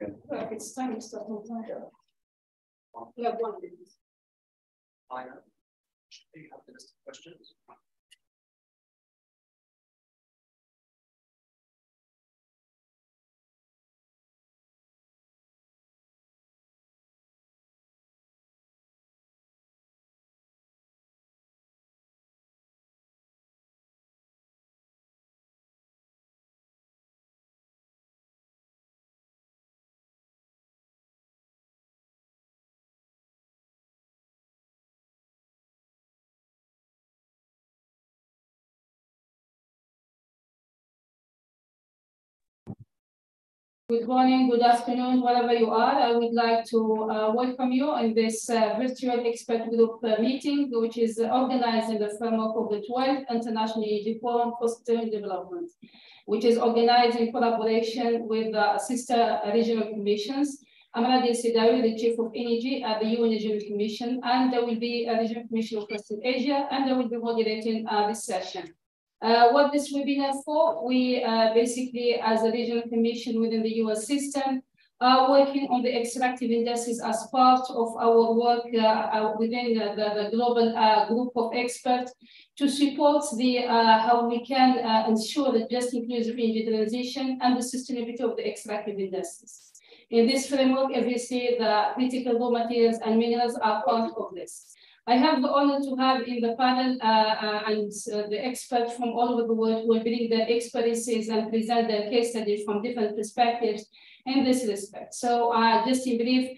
Well, it's time to start on time. We have 1 minute. I know. Do you have the list of questions? Good morning, good afternoon, wherever you are. I would like to welcome you in this virtual expert group meeting, which is organized in the framework of the 12th International Energy Forum for Sustainable Development, which is organized in collaboration with sister regional commissions. I'm Nadia Sidawi, the Chief of Energy at the UN Regional Commission, and there will be a Regional Commission of Western Asia, and I will be moderating this session. What this webinar for, we basically, as a regional commission within the US system, are working on the extractive industries as part of our work within the global group of experts to support the how we can ensure the just inclusive energy transition and the sustainability of the extractive industries. In this framework, obviously, the critical raw materials and minerals are part of this. I have the honor to have in the panel and the experts from all over the world who will bring their experiences and present their case studies from different perspectives in this respect. So just in brief,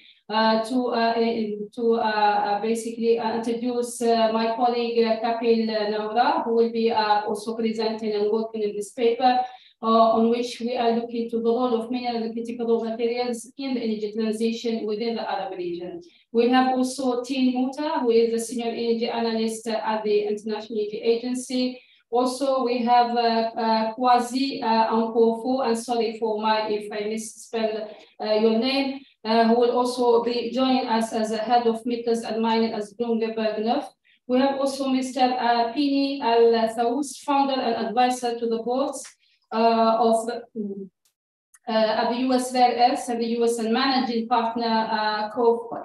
basically introduce my colleague Kapil Naura, who will be also presenting and working in this paper, on which we are looking to the role of mineral and critical raw materials in the energy transition within the Arab region. We have also Tin Muta, who is a senior energy analyst at the International Energy Agency. Also, we have Kwazi Ankofo, and sorry for if I misspell your name, who will also be joining us as a head of metals and mining as Bloomberg. We have also Mr. Pini Al-Thawus, founder and advisor to the boards of at the US Rare Earths and the US and managing partner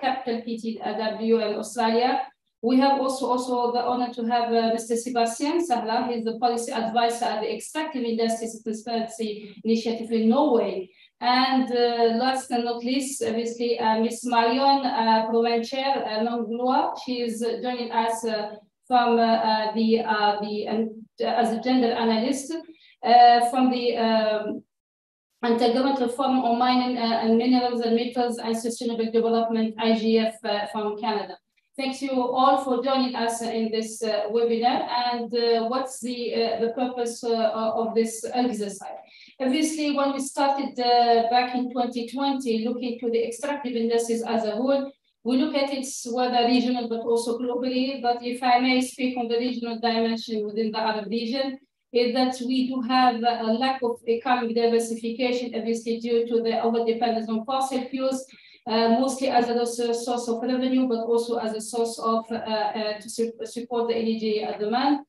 Capital PTW in Australia. We have also the honor to have Mr. Sebastian Sahla. He's the policy advisor at the Extractive Industries Transparency Initiative in Norway. And last and not least, obviously, Ms. Marion Provencher Langlois. She is joining us from as a gender analyst from the Intergovernmental Forum on Mining and Minerals and Metals and Sustainable Development, IGF, from Canada. Thank you all for joining us in this webinar. And what's the purpose of this exercise? Obviously, when we started back in 2020, looking to the extractive industries as a whole, we look at it whether regional but also globally. But if I may speak on the regional dimension within the Arab region, is that we do have a lack of economic diversification, obviously due to the over-dependence on fossil fuels, mostly as a source of revenue, but also as a source of to support the energy demand.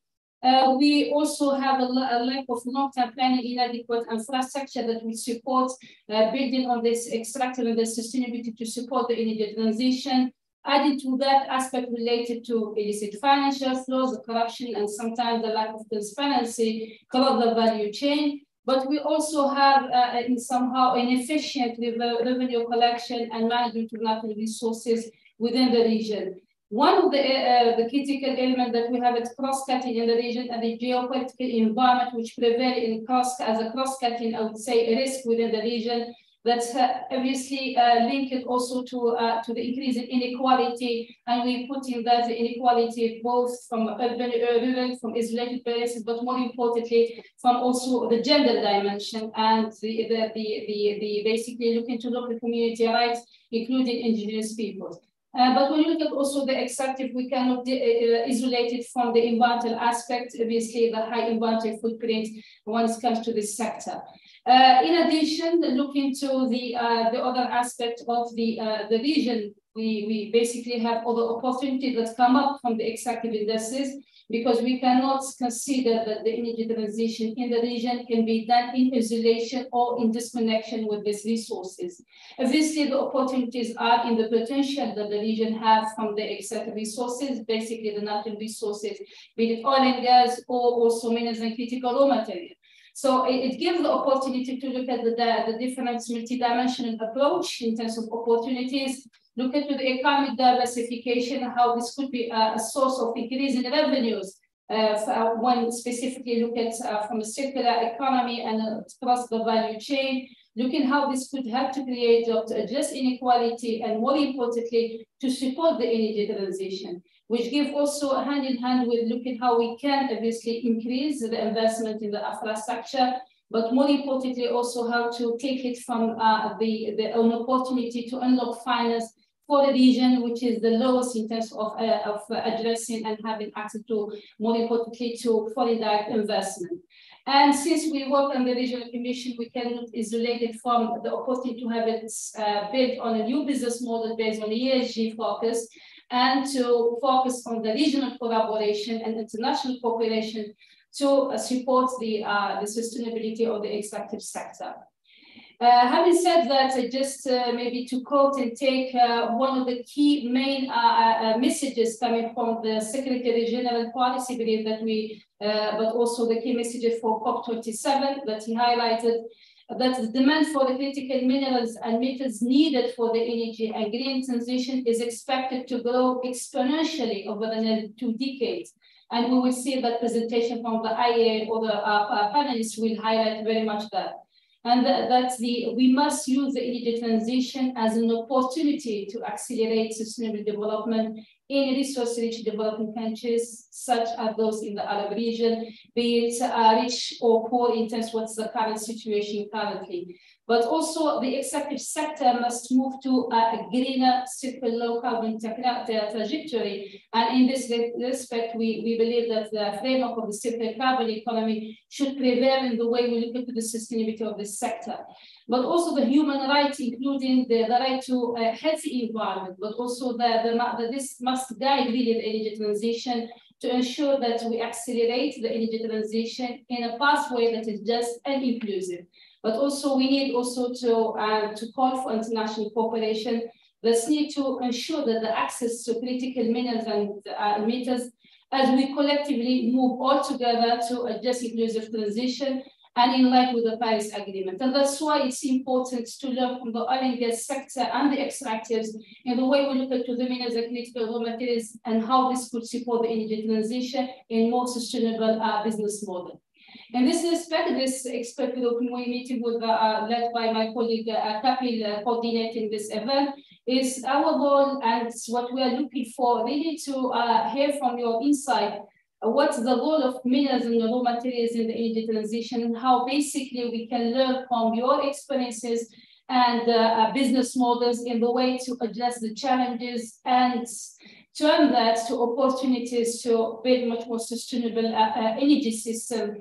We also have a lack of long-term planning, inadequate infrastructure that will support building on this extractive and the sustainability to support the energy transition. Added to that aspect related to illicit financial flows, the corruption, and sometimes the lack of transparency throughout the value chain. But we also have somehow inefficient revenue collection and management of natural resources within the region. One of the critical elements that we have is cross-cutting in the region and the geopolitical environment which prevail in as a cross-cutting, I would say, risk within the region. That's obviously linked also to the increase in inequality, and we put in that inequality both from urban, rural, from isolated places, but more importantly from also the gender dimension and the basically looking to local community rights, including indigenous peoples. But when you look at also the extractive, we cannot isolate it from the environmental aspect, obviously the high environmental footprint when it comes to this sector. In addition, looking to the other aspect of the region we basically have other opportunities that come up from the extractive industries, because we cannot consider that the energy transition in the region can be done in isolation or in disconnection with these resources. Obviously, the opportunities are in the potential that the region has from the extractive resources, basically the natural resources, be it oil and gas or also minerals and critical raw material. So it gives the opportunity to look at the different multidimensional approach in terms of opportunities, look at the economic diversification, how this could be a source of increase in revenues. One specifically look at from a circular economy and across the value chain, looking how this could help to create jobs, to address inequality, and more importantly, to support the energy transition, which give also hand in hand with looking how we can obviously increase the investment in the infrastructure, but more importantly also how to take it from an opportunity to unlock finance for the region, which is the lowest in terms of addressing and having access to, more importantly, to foreign direct investment. And since we work on the regional commission, we cannot isolate it from the opportunity to have it built on a new business model based on ESG focus, and to focus on the regional collaboration and international cooperation to support the sustainability of the extractive sector. Having said that, just maybe to quote and take one of the key main messages coming from the Secretary General policy brief that we, but also the key messages for COP27 that he highlighted, that the demand for the critical minerals and metals needed for the energy and green transition is expected to grow exponentially over the next 2 decades. And we will see that presentation from the IEA or the panelists will highlight very much that. And we must use the energy transition as an opportunity to accelerate sustainable development in resource-rich developing countries, such as those in the Arab region, be it rich or poor in terms of what's the current situation currently. But also the extractive sector must move to a greener, circular, low carbon trajectory. And in this respect, we believe that the framework of the circular carbon economy should prevail in the way we look into the sustainability of this sector. But also the human rights, including the right to a healthy environment, but also this must guide really the energy transition to ensure that we accelerate the energy transition in a pathway that is just and inclusive. But also we need also to call for international cooperation. This need to ensure that the access to critical minerals and metals, as we collectively move all together to a just inclusive transition and in line with the Paris Agreement. And that's why it's important to learn from the oil and gas sector and the extractives in the way we look at the minerals and critical raw materials and how this could support the energy transition in more sustainable business model. In this respect, this expert group meeting with led by my colleague Kapil coordinating this event is our goal, and what we are looking for really to hear from your insight. What's the role of minerals and raw materials in the energy transition, and how basically we can learn from your experiences and business models in the way to address the challenges and turn that to opportunities to build much more sustainable energy system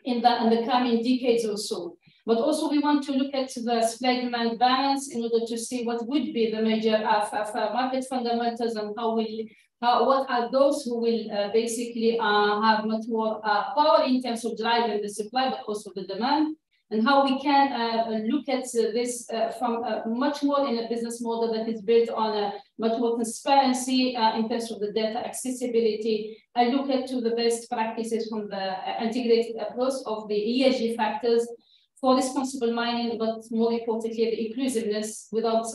in the coming decades or so. But also we want to look at the supply-demand balance in order to see what would be the major market fundamentals and what are those who will basically have much more power in terms of driving the supply, but also the demand, and how we can look at this from much more in a business model that is built on a much more transparency in terms of the data accessibility, and look at the best practices from the integrated approach of the ESG factors for responsible mining, but more importantly, the inclusiveness without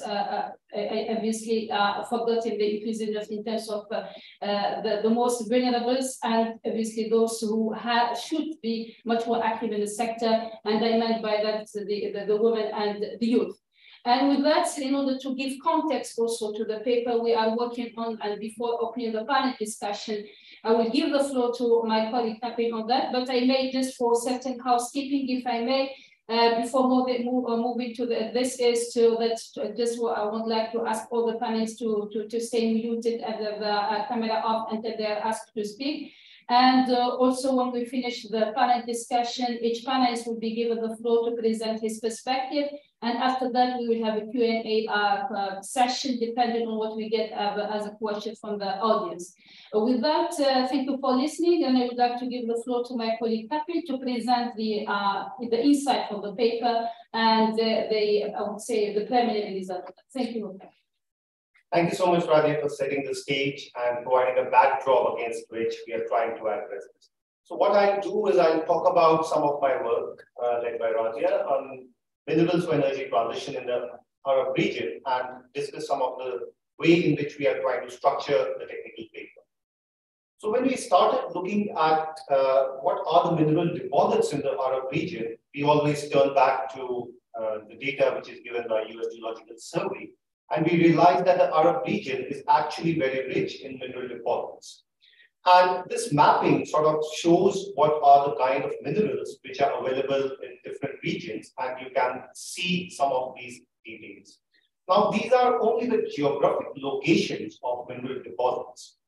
obviously forgetting the inclusiveness in terms of the most vulnerables and obviously those who should be much more active in the sector. And I meant by that the women and the youth. And with that, in order to give context also to the paper we are working on, and before opening the panel discussion, I will give the floor to my colleague Kapil on that, but I may just for certain housekeeping, if I may, before moving to this is just what I would like to ask all the panelists to stay muted and the camera off until they are asked to speak. And also when we finish the panel discussion, each panelist will be given the floor to present his perspective. And after that, we will have a Q&A session depending on what we get as a question from the audience. With that, thank you for listening. And I would like to give the floor to my colleague Kapi to present the insight from the paper and I would say the preliminary result. Thank you. Thank you so much, Radia, for setting the stage and providing a backdrop against which we are trying to address this. So what I'll do is I'll talk about some of my work led by Radia on minerals for energy transition in the Arab region and discuss some of the way in which we are trying to structure the technical paper. So when we started looking at what are the mineral deposits in the Arab region, we always turn back to the data which is given by US Geological Survey. And we realized that the Arab region is actually very rich in mineral deposits. And this mapping sort of shows what are the kind of minerals which are available in different regions, and you can see some of these details. Now, these are only the geographic locations of mineral deposits.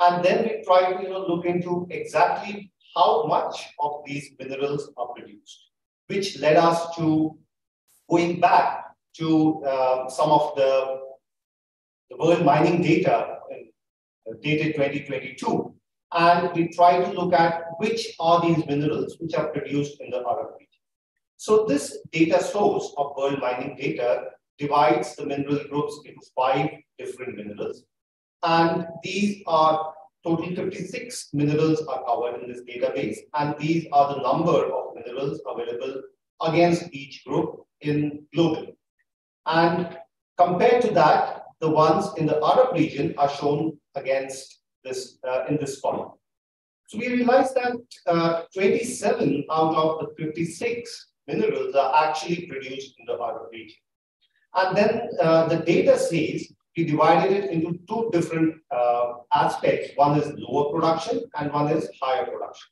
And then we try to look into exactly how much of these minerals are produced, which led us to going back to some of the world mining data dated 2022. And we try to look at which are these minerals which are produced in the Arab region. So this data source of world mining data divides the mineral groups into 5 different minerals. And these are total 56 minerals are covered in this database. And these are the number of minerals available against each group in globally. And compared to that, the ones in the Arab region are shown against this in this column. So we realized that 27 out of the 56 minerals are actually produced in the Arab region. And then the data says we divided it into 2 different aspects. One is lower production and one is higher production.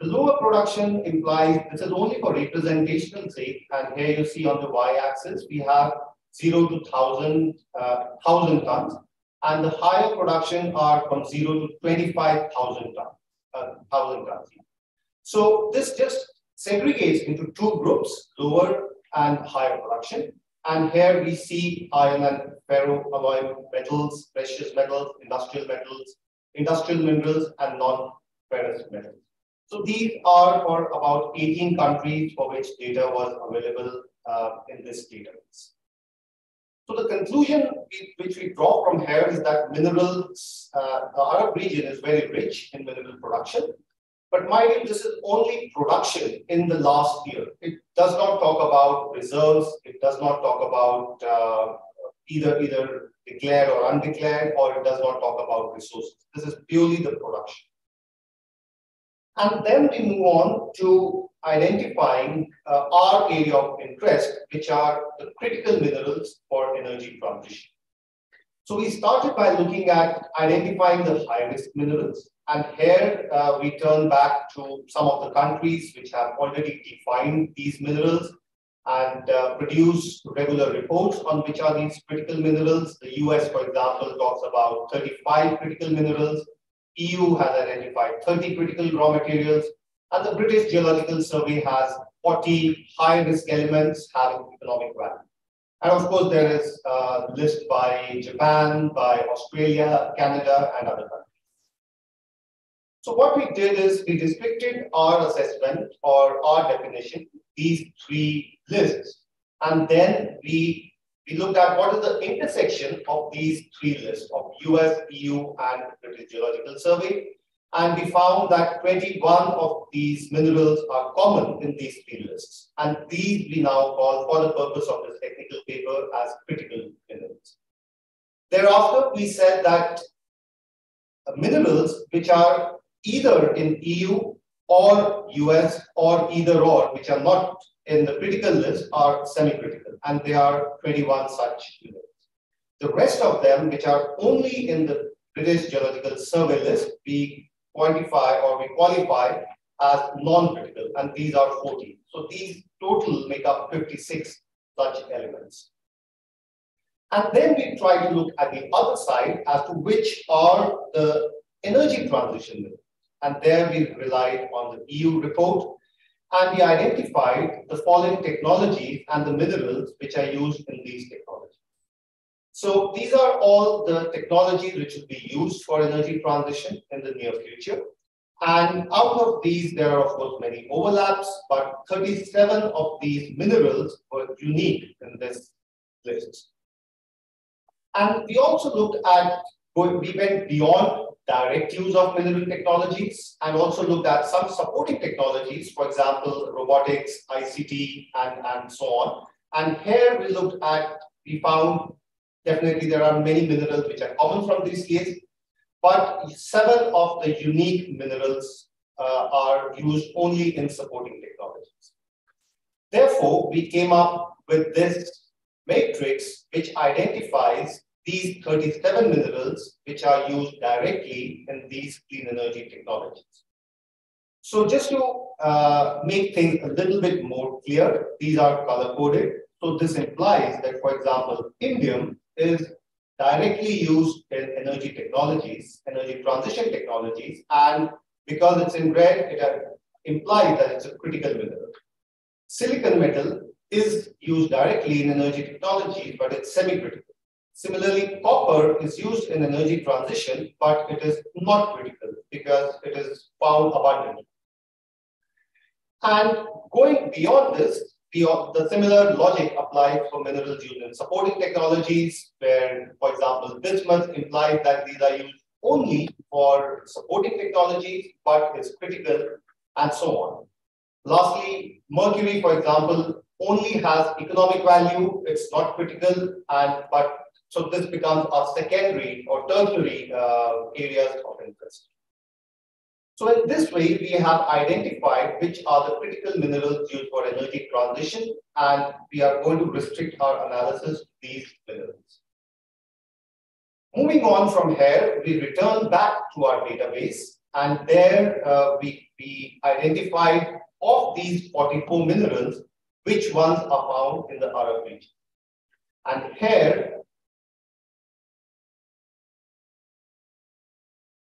The lower production implies this is only for representational sake, and here you see on the y-axis we have 0 to 1,000 tons, and the higher production are from 0 to 25,000 tons. So this just segregates into 2 groups, lower and higher production. And here we see iron and ferroalloy metals, precious metals, industrial minerals, and non-ferrous metals. So these are for about 18 countries for which data was available in this database. So the conclusion which we draw from here is that minerals, the Arab region is very rich in mineral production. But mind you, this is only production in the last year. It does not talk about reserves. It does not talk about either declared or undeclared, or it does not talk about resources. This is purely the production. And then we move on to identifying our area of interest, which are the critical minerals for energy transition. So we started by looking at identifying the high-risk minerals. And here we turn back to some of the countries which have already defined these minerals and produce regular reports on which are these critical minerals. The US, for example, talks about 35 critical minerals. EU has identified 30 critical raw materials, and the British Geological Survey has 40 high-risk elements having economic value. And of course, there is a list by Japan, by Australia, Canada, and other countries. So what we did is we restricted our assessment or our definition, these 3 lists, and then we looked at what is the intersection of these 3 lists of US, EU, and British Geological Survey. And we found that 21 of these minerals are common in these 3 lists. And these we now call, for the purpose of this technical paper, as critical minerals. Thereafter, we said that minerals which are either in EU or US or either or, which are not in the critical list, are semi-critical, and there are 21 such minerals. The rest of them, which are only in the British Geological Survey list, we qualify as non-critical, and these are 14. So these total make up 56 such elements. And then we try to look at the other side as to which are the energy transition minerals. and there we relied on the EU report, and we identified the following technologies and the minerals which are used in these technologies. So these are all the technologies which will be used for energy transition in the near future. And out of these, there are of course many overlaps, but 37 of these minerals were unique in this list. And we also looked at, we went beyond direct use of mineral technologies and also looked at some supporting technologies, for example, robotics, ICT, and so on. And here we looked at, we found definitely there are many minerals which are common from these cases, but 7 of the unique minerals are used only in supporting technologies. Therefore, we came up with this matrix which identifies these 37 minerals which are used directly in these clean energy technologies. So just to make things a little bit more clear, these are color-coded. So this implies that, for example, indium is directly used in energy technologies, energy transition technologies, and because it's in red, it implies that it's a critical mineral. Silicon metal is used directly in energy technology, but it's semi-critical. Similarly, copper is used in energy transition, but it is not critical because it is found abundantly. And going beyond this, the similar logic applies for minerals used in supporting technologies, where, for example, bismuth implies that these are used only for supporting technologies, but is critical, and so on. Lastly, mercury, for example, only has economic value, it's not critical, so this becomes our secondary or tertiary areas of interest. So in this way, we have identified which are the critical minerals used for energy transition, and we are going to restrict our analysis to these minerals. Moving on from here, we return back to our database, and there we identified of these 44 minerals, which ones are found in the Arab region.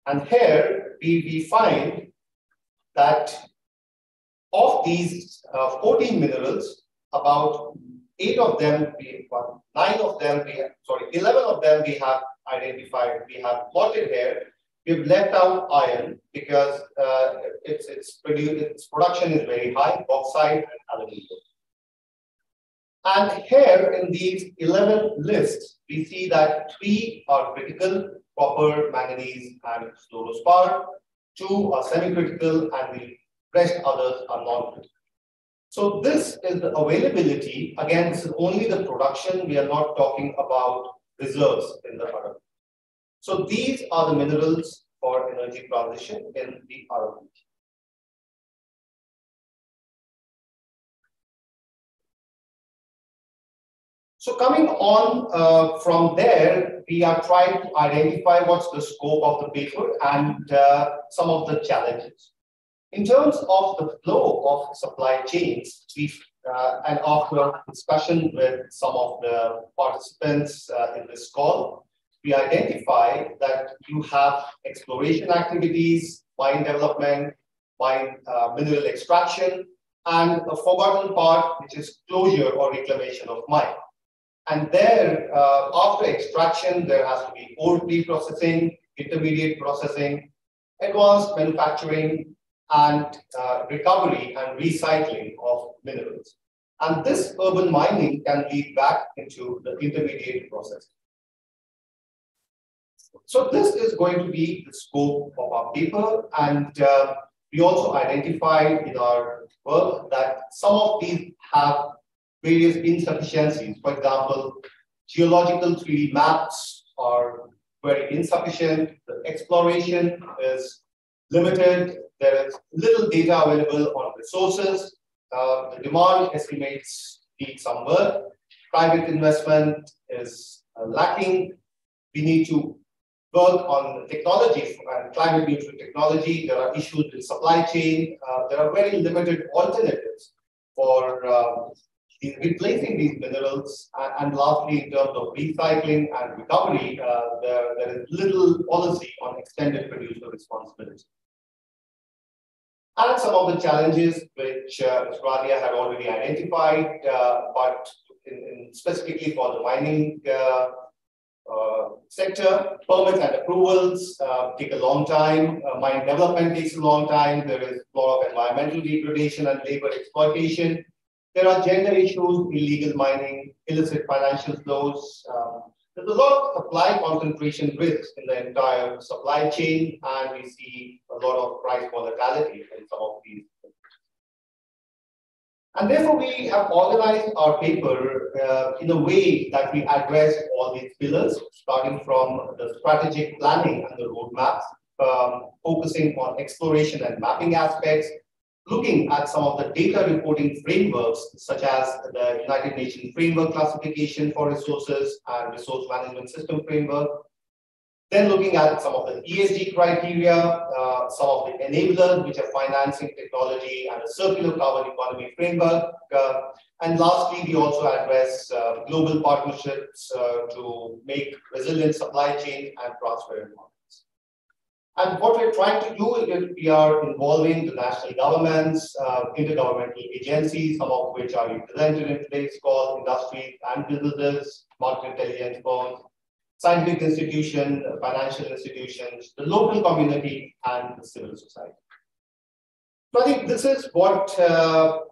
And here we find that of these 14 minerals, about 11 of them we have identified, we have plotted here. We've left out iron because its production is very high, bauxite and aluminum. And here in these 11 lists, we see that 3 are critical: copper, manganese, and fluorospar. 2 are semi-critical, and the rest others are non-critical. So this is the availability. Again, this is only the production. We are not talking about reserves in the Arab. So these are the minerals for energy transition in the Arab region. So coming on from there, we are trying to identify what's the scope of the paper and some of the challenges. In terms of the flow of supply chains, and after discussion with some of the participants in this call, we identify that you have exploration activities, mine development, mineral extraction, and a forgotten part, which is closure or reclamation of mine. And there, after extraction, there has to be ore pre-processing, intermediate processing, advanced manufacturing, and recovery and recycling of minerals. And this urban mining can lead back into the intermediate process. So this is going to be the scope of our paper, and we also identified in our work that some of these have various insufficiencies. For example, geological 3D maps are very insufficient. The exploration is limited. There is little data available on resources. The demand estimates need some work. Private investment is lacking. We need to work on technology and climate neutral technology. There are issues with supply chain. There are very limited alternatives for replacing these minerals, and lastly, in terms of recycling and recovery, there is little policy on extended producer responsibility. and some of the challenges which Ms. Radia had already identified, but specifically for the mining sector, permits and approvals take a long time. Mine development takes a long time. There is a lot of environmental degradation and labor exploitation. There are gender issues, illegal mining, illicit financial flows. There's a lot of supply concentration risks in the entire supply chain, and we see a lot of price volatility in some of these. And therefore, we have organized our paper in a way that we address all these pillars, starting from the strategic planning and the roadmaps, focusing on exploration and mapping aspects, looking at some of the data reporting frameworks, such as the United Nations Framework Classification for Resources and Resource Management System Framework. Then looking at some of the ESG criteria, some of the enablers, which are financing technology and a circular carbon economy framework. And lastly, we also address global partnerships to make resilient supply chain and transparent markets. And what we're trying to do is we are involving the national governments, intergovernmental agencies, some of which are represented in today's call, industries and businesses, market intelligence firms, scientific institutions, financial institutions, the local community, and the civil society. So I think this is what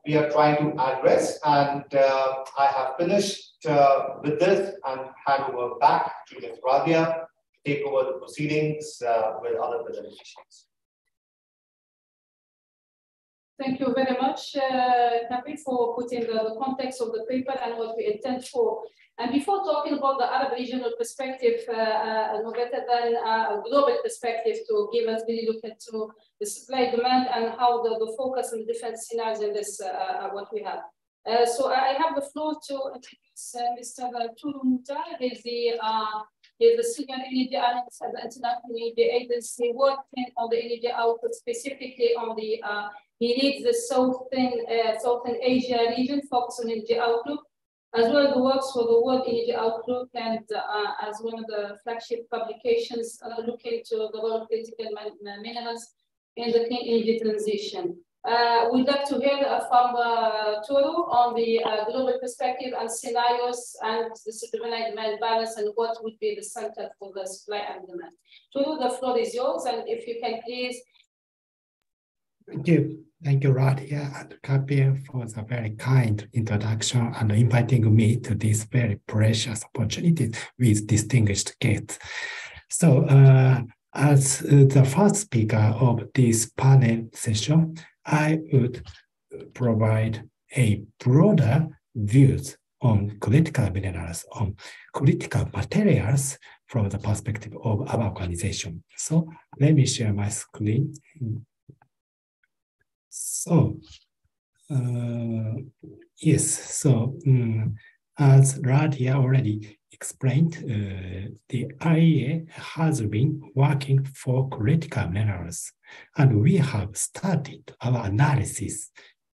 we are trying to address, and I have finished with this and hand over back to Ms. Radia to take over the proceedings with other presentations. Thank you very much, Kapi, for putting the context of the paper and what we intend for. And before talking about the Arab regional perspective, no better than a global perspective to give us really look into the supply demand and how the focus on the different scenarios in this, what we have. So I have the floor to introduce Mr. Tulu Mutar. He's the senior energy analyst at the International Energy Agency, working on the energy output, specifically on the, he leads the Southern Asia region, focus on energy outlook, as well as the works for the World Energy Outlook, and as one of the flagship publications looking to develop critical minerals in the clean energy transition. We'd like to hear from Tulu on the global perspective and scenarios and the supply and demand balance and what would be the center for the supply and demand. Tulu, the floor is yours, and if you can please. Thank you. Thank you, Radia and Kapi, for the very kind introduction and inviting me to this very precious opportunity with distinguished guests. So, as the first speaker of this panel session, I would provide a broader views on critical minerals, on critical materials from the perspective of our organization. So, let me share my screen. So, yes, so as Radia already explained, the IEA has been working for critical minerals, and we have started our analysis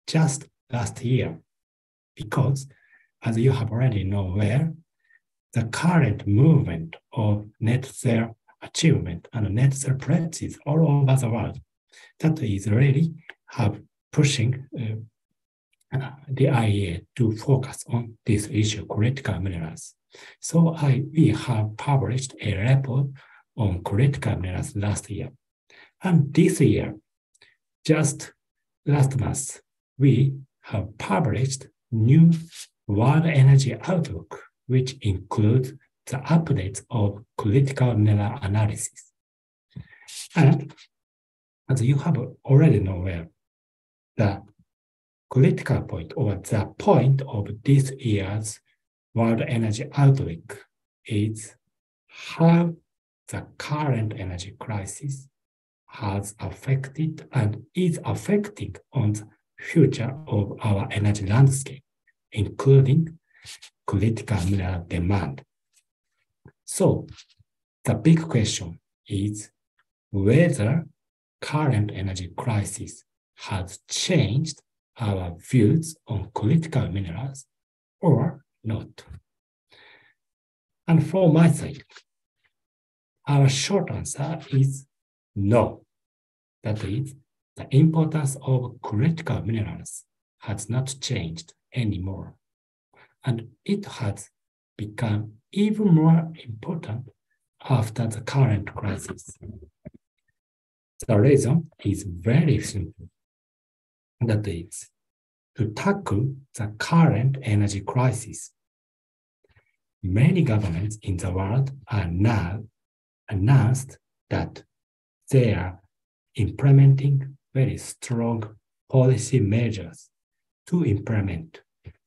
just last year because, as you have already known well, the current movement of net zero achievement and net zero pledges all over the world, that is really have pushing the IEA to focus on this issue, critical minerals. So we have published a report on critical minerals last year. And this year, just last month, we have published new World Energy Outlook, which includes the updates of critical mineral analysis. And as you have already known well, the critical point or the point of this year's World Energy Outlook is how the current energy crisis has affected and is affecting on the future of our energy landscape, including critical mineral demand. So the big question is whether current energy crisis has changed our views on critical minerals or not. And for my side, our short answer is no. That is, the importance of critical minerals has not changed anymore, and it has become even more important after the current crisis. The reason is very simple. That is, to tackle the current energy crisis, many governments in the world are now announced that they are implementing very strong policy measures to implement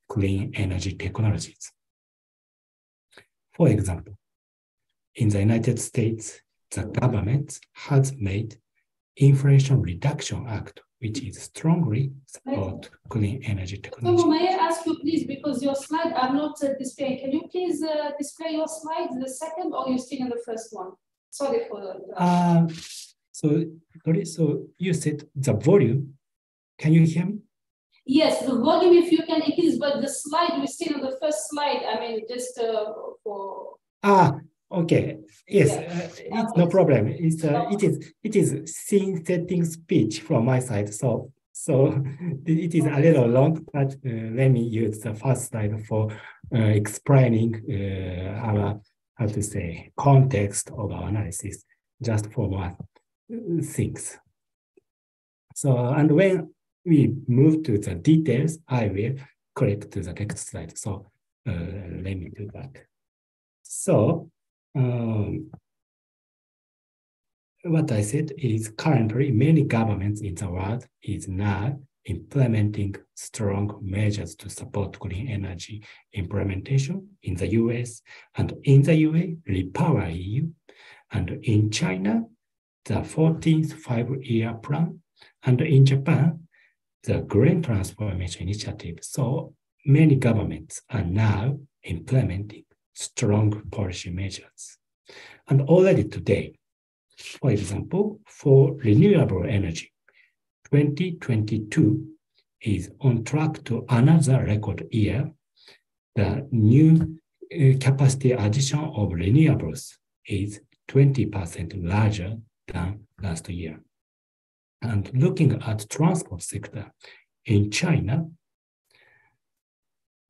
clean energy technologies. For example, in the United States, the government has made Inflation Reduction Act, which is strongly support clean energy technology. So may I ask you, please, because your slides are not displaying, can you please display your slides, the second, or you're still in the first one? Sorry for that. So you said the volume. Can you hear me? Yes, the volume, if you can increase, but the slide, we're still in the first slide. I mean, just for. Okay. Yes, Yeah. it's no problem. It is scene setting speech from my side. So it is a little long, but let me use the first slide for explaining our context of our analysis, just for one things. So, and when we move to the details, I will click to the next slide. So let me do that. So what I said is currently many governments in the world is now implementing strong measures to support clean energy implementation in the US, and in the UA, Repower EU, and in China, the 14th five-year plan, and in Japan, the Green Transformation Initiative. So many governments are now implementing strong policy measures. And already today, for example, for renewable energy, 2022 is on track to another record year. The new capacity addition of renewables is 20% larger than last year. And looking at transport sector, in China,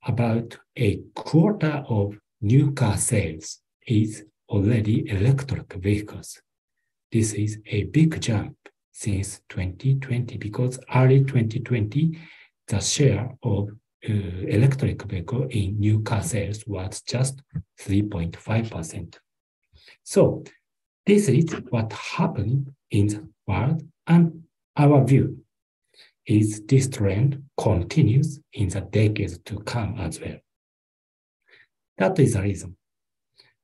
about a quarter of new car sales is already electric vehicles. This is a big jump since 2020, because early 2020, the share of electric vehicle in new car sales was just 3.5%. So this is what happened in the world, and our view is this trend continues in the decades to come as well. That is the reason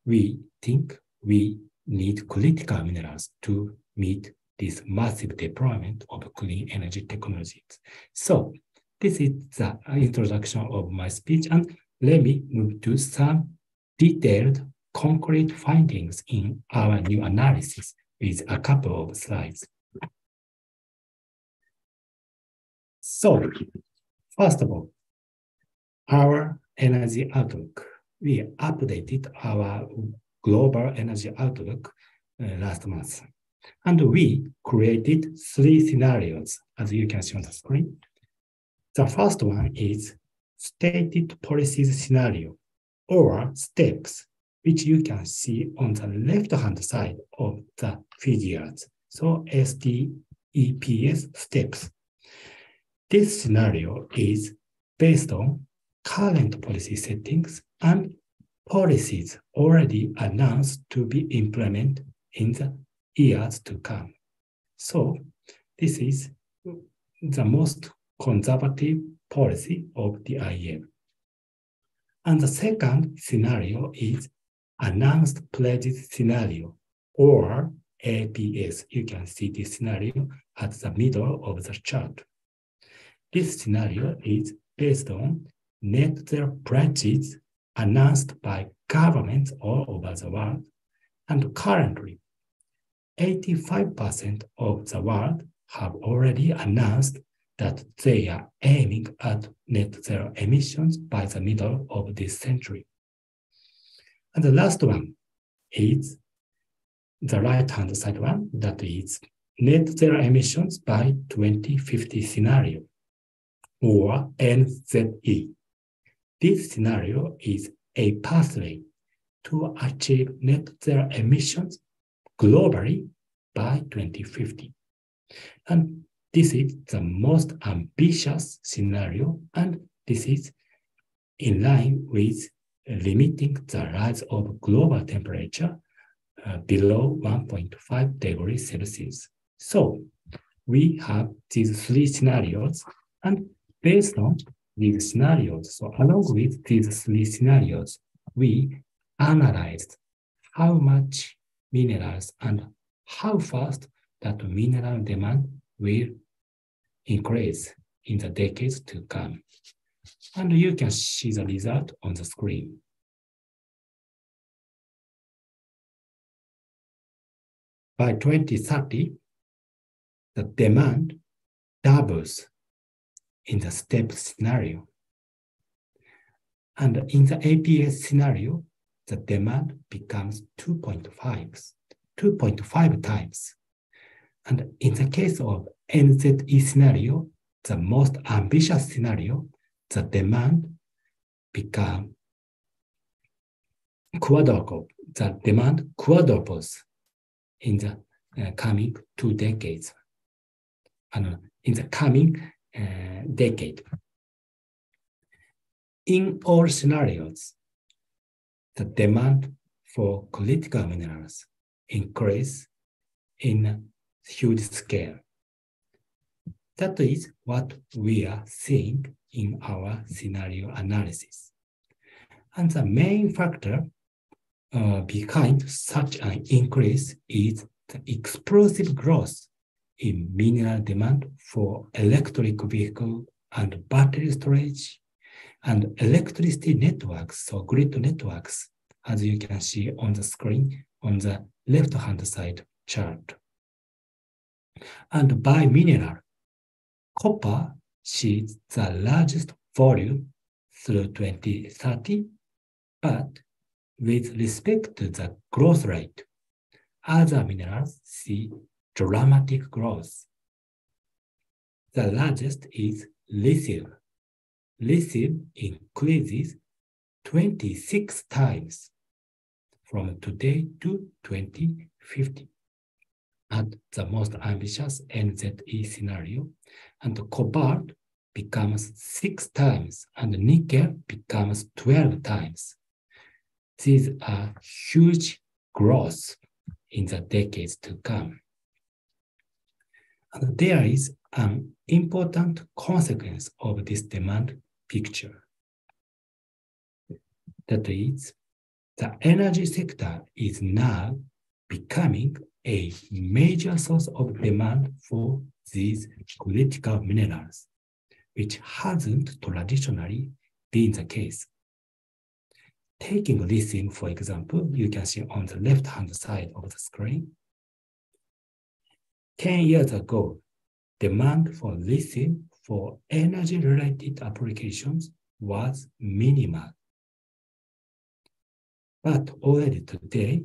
we think we need critical minerals to meet this massive deployment of clean energy technologies. So this is the introduction of my speech, and let me move to some detailed concrete findings in our new analysis with a couple of slides. So first of all, our energy outlook. We updated our global energy outlook last month. And we created 3 scenarios, as you can see on the screen. The first one is stated policies scenario, or STEPS, which you can see on the left-hand side of the figures. So STEPS, STEPS. This scenario is based on current policy settings and policies already announced to be implemented in the years to come. So this is the most conservative policy of the IEM. And the second scenario is announced pledges scenario, or APS. You can see this scenario at the middle of the chart. This scenario is based on net zero pledges announced by governments all over the world, and currently 85% of the world have already announced that they are aiming at net zero emissions by the middle of this century. And the last one is the right-hand side one, that is net zero emissions by 2050 scenario, or NZE. This scenario is a pathway to achieve net zero emissions globally by 2050. And this is the most ambitious scenario, and this is in line with limiting the rise of global temperature below 1.5 degrees Celsius. So we have these three scenarios, and based on these scenarios, so along with these three scenarios, we analyzed how much minerals and how fast that mineral demand will increase in the decades to come. And you can see the result on the screen. By 2030, the demand doubles in the STEP scenario. And in the APS scenario, the demand becomes 2.5 times. And in the case of NZE scenario, the most ambitious scenario, the demand becomes quadruple. The demand quadruples in the coming 2 decades. And in the coming decade. In all scenarios, the demand for critical minerals increase in a huge scale. That is what we are seeing in our scenario analysis. And the main factor behind such an increase is the explosive growth in mineral demand for electric vehicle and battery storage and electricity networks, so grid networks, as you can see on the screen on the left-hand side chart. And by mineral, copper sees the largest volume through 2030, but with respect to the growth rate, other minerals see dramatic growth. The largest is lithium. Lithium increases 26 times from today to 2050 at the most ambitious NZE scenario, and cobalt becomes 6 times and nickel becomes 12 times. These are huge growth in the decades to come. And there is an important consequence of this demand picture. That is, the energy sector is now becoming a major source of demand for these critical minerals, which hasn't traditionally been the case. Taking lithium, for example, you can see on the left-hand side of the screen. 10 years ago, demand for lithium for energy-related applications was minimal. But already today,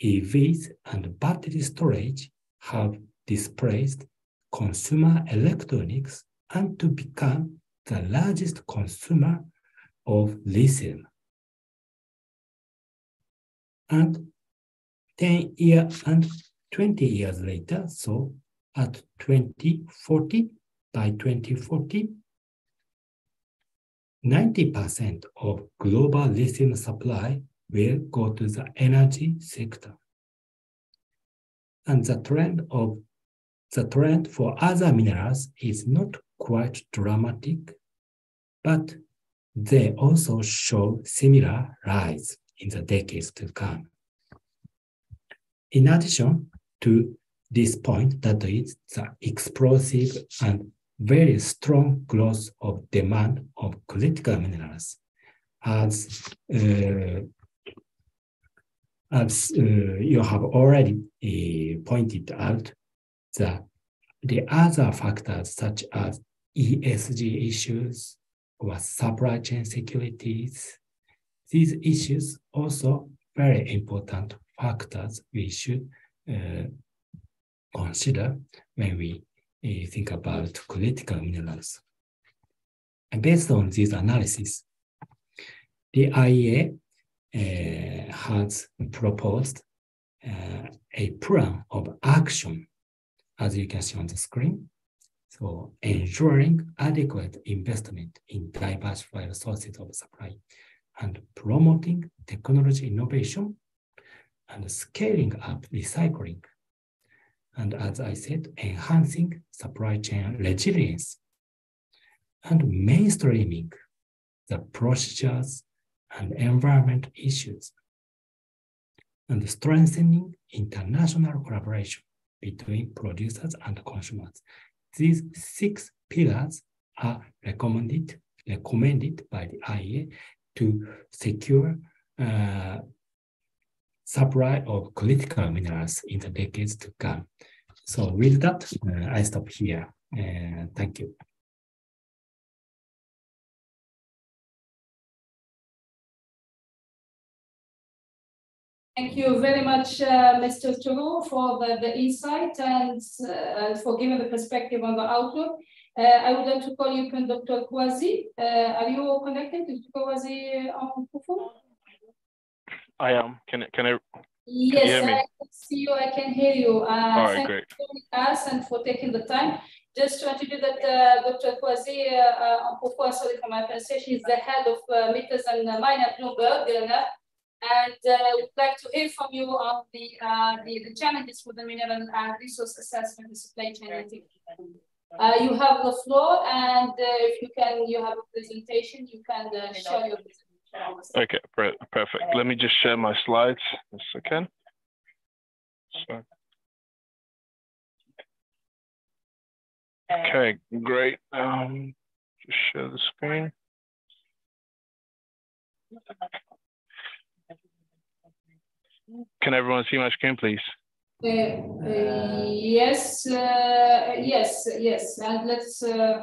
EVs and battery storage have displaced consumer electronics and to become the largest consumer of lithium. And 10 years and 20 years later, so at 2040, by 2040, 90% of global lithium supply will go to the energy sector. And the trend for other minerals is not quite dramatic, but they also show similar rise in the decades to come. In addition to this point, that is the explosive and very strong growth of demand of critical minerals, as you have already pointed out, the other factors such as ESG issues or supply chain securities, these issues also very important factors we should consider when we think about critical minerals. And based on these analyses, the IEA has proposed a plan of action, as you can see on the screen. So ensuring adequate investment in diversified sources of supply and promoting technology innovation and scaling up recycling. And as I said, enhancing supply chain resilience and mainstreaming the procedures and environment issues and strengthening international collaboration between producers and consumers. These 6 pillars are recommended by the IEA to secure supply of critical minerals in the decades to come. So with that, I stop here. Thank you. Thank you very much, Mr. Turu, for the insight and for giving the perspective on the outlook. I would like to call you Dr. Kouazi. Are you connected to Dr. Kouazi on Kufu? I am. Can I? Yes, hear me? I can see you. I can hear you. All right, thank great. you for joining us and for taking the time. Just to introduce that Dr. Kouazi on Kufu, sorry for my pronunciation, is the head of Metals and Mine at Bloomberg. And we'd like to hear from you on the challenges for the mineral and resource assessment and supply chain integration. You have the floor, and if you can, you have a presentation, you can share your presentation. Okay, perfect. Let me just share my slides a second. Okay, great. Just share the screen. Can everyone see my screen, please? Yes, and let's,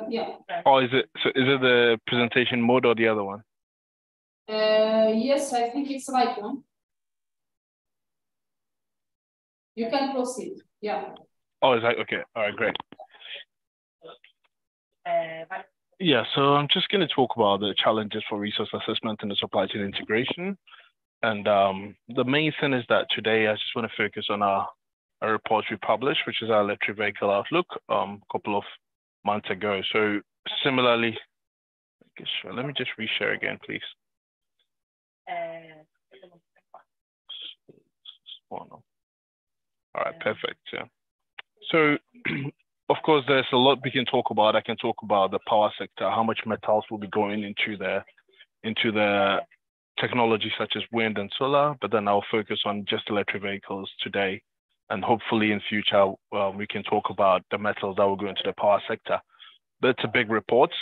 yeah. Oh, is it the presentation mode or the other one? Yes, I think it's the right one. You can proceed, yeah. Oh, is that okay? All right, great. Yeah, so I'm just going to talk about the challenges for resource assessment and the supply chain integration. And the main thing is that today I just want to focus on a report we published, which is our electric vehicle outlook a couple of months ago. So similarly, let me just reshare again, please. All right, perfect. Yeah. So, of course, there's a lot we can talk about. I can talk about the power sector, how much metals will be going into the technology such as wind and solar, but then I'll focus on just electric vehicles today. And hopefully in future, we can talk about the metals that will go into the power sector. But it's a big report.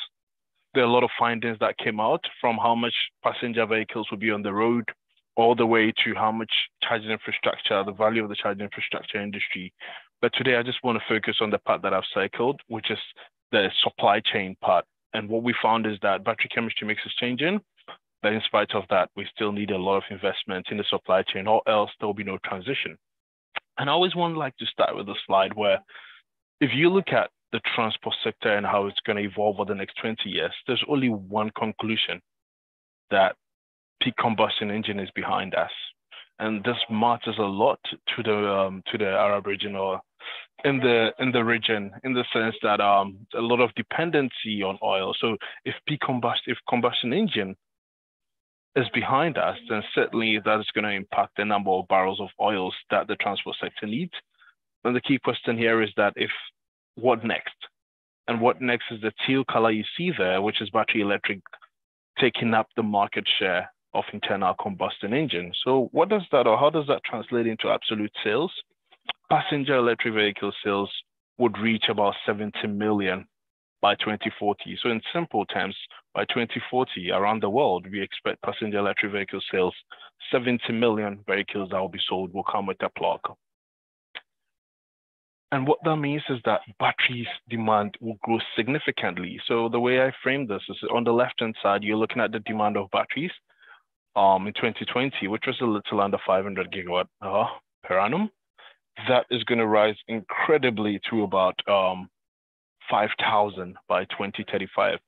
There are a lot of findings that came out from how much passenger vehicles will be on the road, all the way to how much charging infrastructure, the value of the charging infrastructure industry. But today, I just want to focus on the part that I've circled, which is the supply chain part. And what we found is that battery chemistry mix is changing, but in spite of that, we still need a lot of investment in the supply chain, or else there will be no transition. And I always want to start with a slide where if you look at the transport sector and how it's going to evolve over the next 20 years, there's only one conclusion, that peak combustion engine is behind us. And this matters a lot to the Arab region, or in the region, in the sense that a lot of dependency on oil. So if combustion engine is behind us, then certainly that is going to impact the number of barrels of oils that the transport sector needs. And the key question here is that what next? And what next is the teal color you see there, which is battery electric taking up the market share of internal combustion engine. So what does that, or how does that translate into absolute sales? Passenger electric vehicle sales would reach about 70 million by 2040. So in simple terms, by 2040, around the world, we expect passenger electric vehicle sales, 70 million vehicles that will be sold will come with a plug. And what that means is that batteries demand will grow significantly. So the way I frame this is on the left-hand side, you're looking at the demand of batteries in 2020, which was a little under 500 gigawatt per annum. that is going to rise incredibly to about 5,000 by 2035.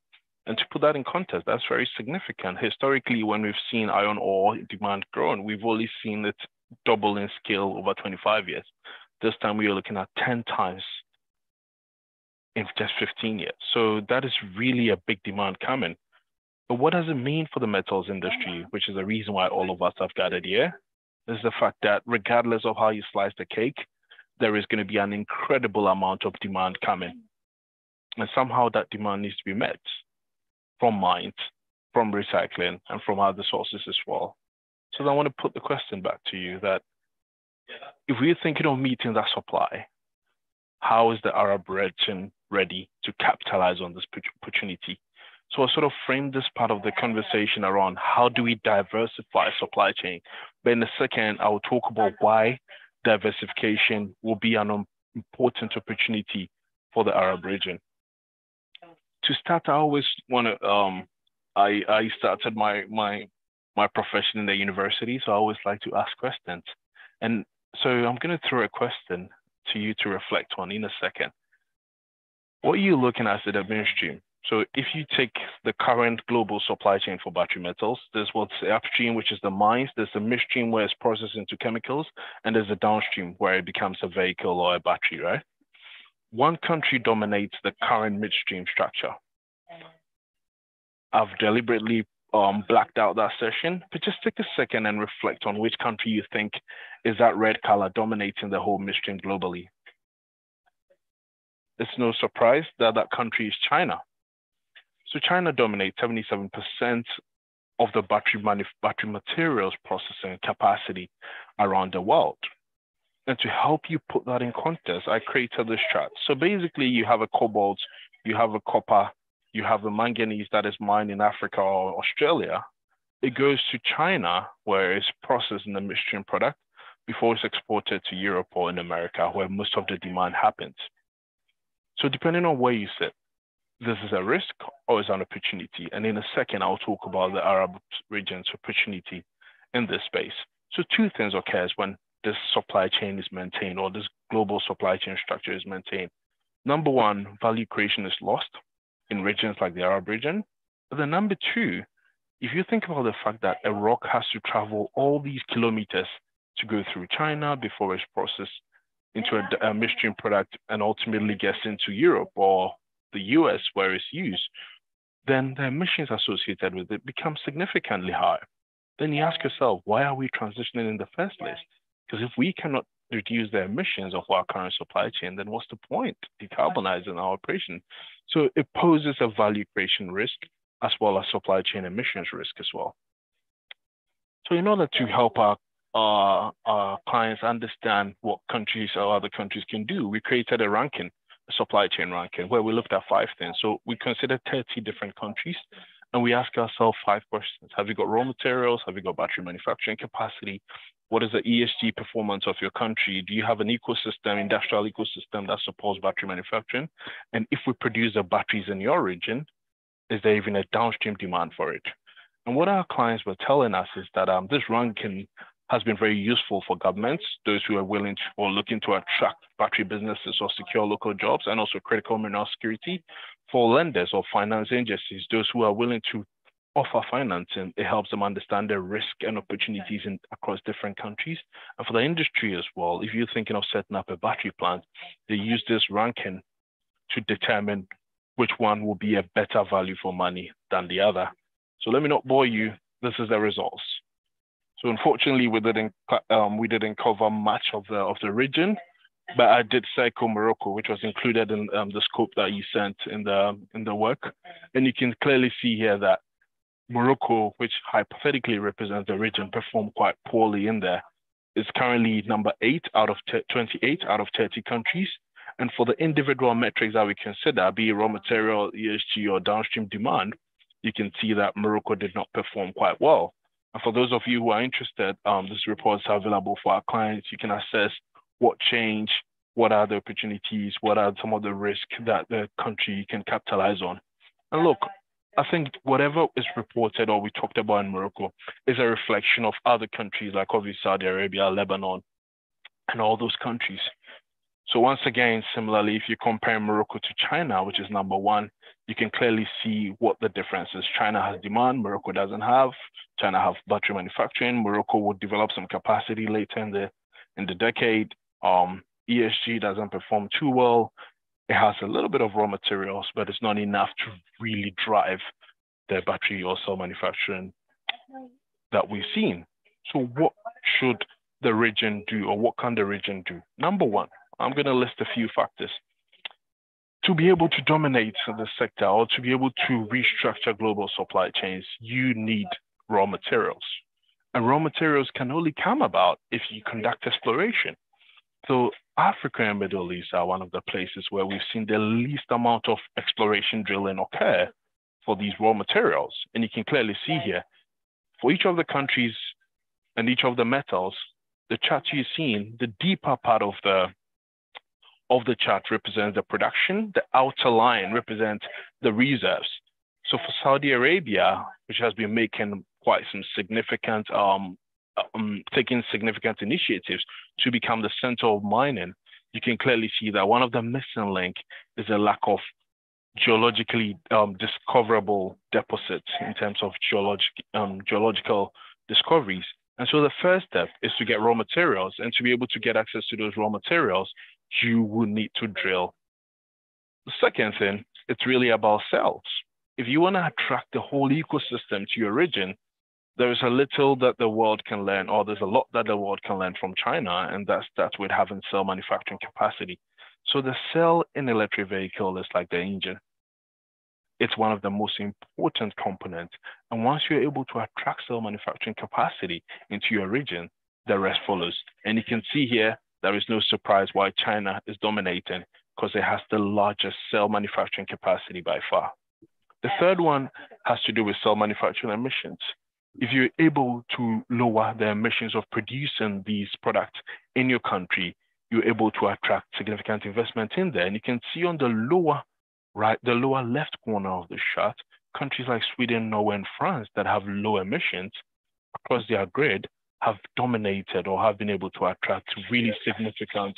And to put that in context, that's very significant. Historically, when we've seen iron ore demand grown, we've only seen it double in scale over 25 years. This time we are looking at 10 times in just 15 years. So that is really a big demand coming. But what does it mean for the metals industry, which is the reason why all of us have gathered here? Is the fact that regardless of how you slice the cake, there is going to be an incredible amount of demand coming. And somehow that demand needs to be met from mines, from recycling, and from other sources as well. So I want to put the question back to you that if we're thinking of meeting that supply, how is the Arab region ready to capitalize on this opportunity? So I sort of framed this part of the conversation around how do we diversify supply chain. But in a second, I will talk about why diversification will be an important opportunity for the Arab region. To start, I always want to, I started my profession in the university, so I always like to ask questions. And so I'm going to throw a question to you to reflect on in a second. What are you looking at the midstream? So if you take the current global supply chain for battery metals, there's what's the upstream, which is the mines, there's the midstream where it's processed into chemicals, and there's the downstream where it becomes a vehicle or a battery, right? One country dominates the current midstream structure. I've deliberately blacked out that session, but just take a second and reflect on which country you think is that red color dominating the whole midstream globally. It's no surprise that that country is China. So China dominates 77% of the battery materials processing capacity around the world. And to help you put that in context, I created this chart. So basically you have a cobalt, you have a copper, you have a manganese that is mined in Africa or Australia. It goes to China where it's processed in the midstream product before it's exported to Europe or in America where most of the demand happens. So depending on where you sit, this is a risk or is an opportunity. And in a second, I'll talk about the Arab region's opportunity in this space. So two things occurs when this supply chain is maintained or this global supply chain structure is maintained. Number one, value creation is lost in regions like the Arab region. But then number two, if you think about the fact that a rock has to travel all these kilometers to go through China before it's processed into a midstream product and ultimately gets into Europe or the US where it's used, then the emissions associated with it become significantly higher. Then you ask yourself, why are we transitioning in the first place? Because if we cannot reduce the emissions of our current supply chain, then what's the point decarbonizing our operation? So it poses a value creation risk as well as supply chain emissions risk as well. So in order to help our clients understand what countries or other countries can do, we created a ranking, a supply chain ranking, where we looked at 5 things. So we considered 30 different countries, and we ask ourselves 5 questions. Have you got raw materials? Have you got battery manufacturing capacity? What is the ESG performance of your country? Do you have an ecosystem, industrial ecosystem that supports battery manufacturing? And if we produce the batteries in your region, is there even a downstream demand for it? And what our clients were telling us is that this ranking has been very useful for governments, those who are willing to or looking to attract battery businesses or secure local jobs, and also critical mineral security. For lenders or finance agencies, those who are willing to offer financing, it helps them understand the risk and opportunities across different countries. And for the industry as well, if you're thinking of setting up a battery plant, they use this ranking to determine which one will be a better value for money than the other. So let me not bore you. This is the results. So unfortunately, we didn't cover much of the region, but I did circle Morocco, which was included in the scope that you sent in the work, and you can clearly see here that Morocco, which hypothetically represents the region, performed quite poorly in there. It's currently number 8 out of 28 out of 30 countries, and for the individual metrics that we consider, be it raw material, ESG, or downstream demand, you can see that Morocco did not perform quite well. And for those of you who are interested, these reports are available for our clients. You can assess what changed, what are the opportunities, what are some of the risks that the country can capitalize on. And look, I think whatever is reported or we talked about in Morocco is a reflection of other countries like obviously Saudi Arabia, Lebanon, and all those countries. So once again, similarly, if you compare Morocco to China, which is number one, you can clearly see what the difference is. China has demand, Morocco doesn't have. China have battery manufacturing. Morocco will develop some capacity later in the decade. ESG doesn't perform too well. It has a little bit of raw materials, but it's not enough to really drive the battery or cell manufacturing that we've seen. So what should the region do, or what can the region do? Number one, I'm going to list a few factors. To be able to dominate the sector or to be able to restructure global supply chains, you need raw materials. And raw materials can only come about if you conduct exploration. So Africa and Middle East are one of the places where we've seen the least amount of exploration drilling occur for these raw materials. And you can clearly see here, for each of the countries and each of the metals, the chart you've seen, the deeper part of the chart represents the production, the outer line represents the reserves. So for Saudi Arabia, which has been making quite some significant, taking significant initiatives to become the center of mining, you can clearly see that one of the missing link is a lack of geologically discoverable deposits in terms of geological discoveries. And so the first step is to get raw materials, and to be able to get access to those raw materials, you will need to drill. The second thing, it's really about cells. If you want to attract the whole ecosystem to your region, there is a little that the world can learn, or there's a lot that the world can learn from China, and that's with having cell manufacturing capacity. So the cell in an electric vehicle is like the engine. It's one of the most important components. And once you're able to attract cell manufacturing capacity into your region, the rest follows. And you can see here, there is no surprise why China is dominating, because it has the largest cell manufacturing capacity by far. The third one has to do with cell manufacturing emissions. If you're able to lower the emissions of producing these products in your country, you're able to attract significant investment in there. And you can see on the lower right, the lower left corner of the chart, countries like Sweden, Norway, and France that have low emissions across their grid have dominated or have been able to attract really significant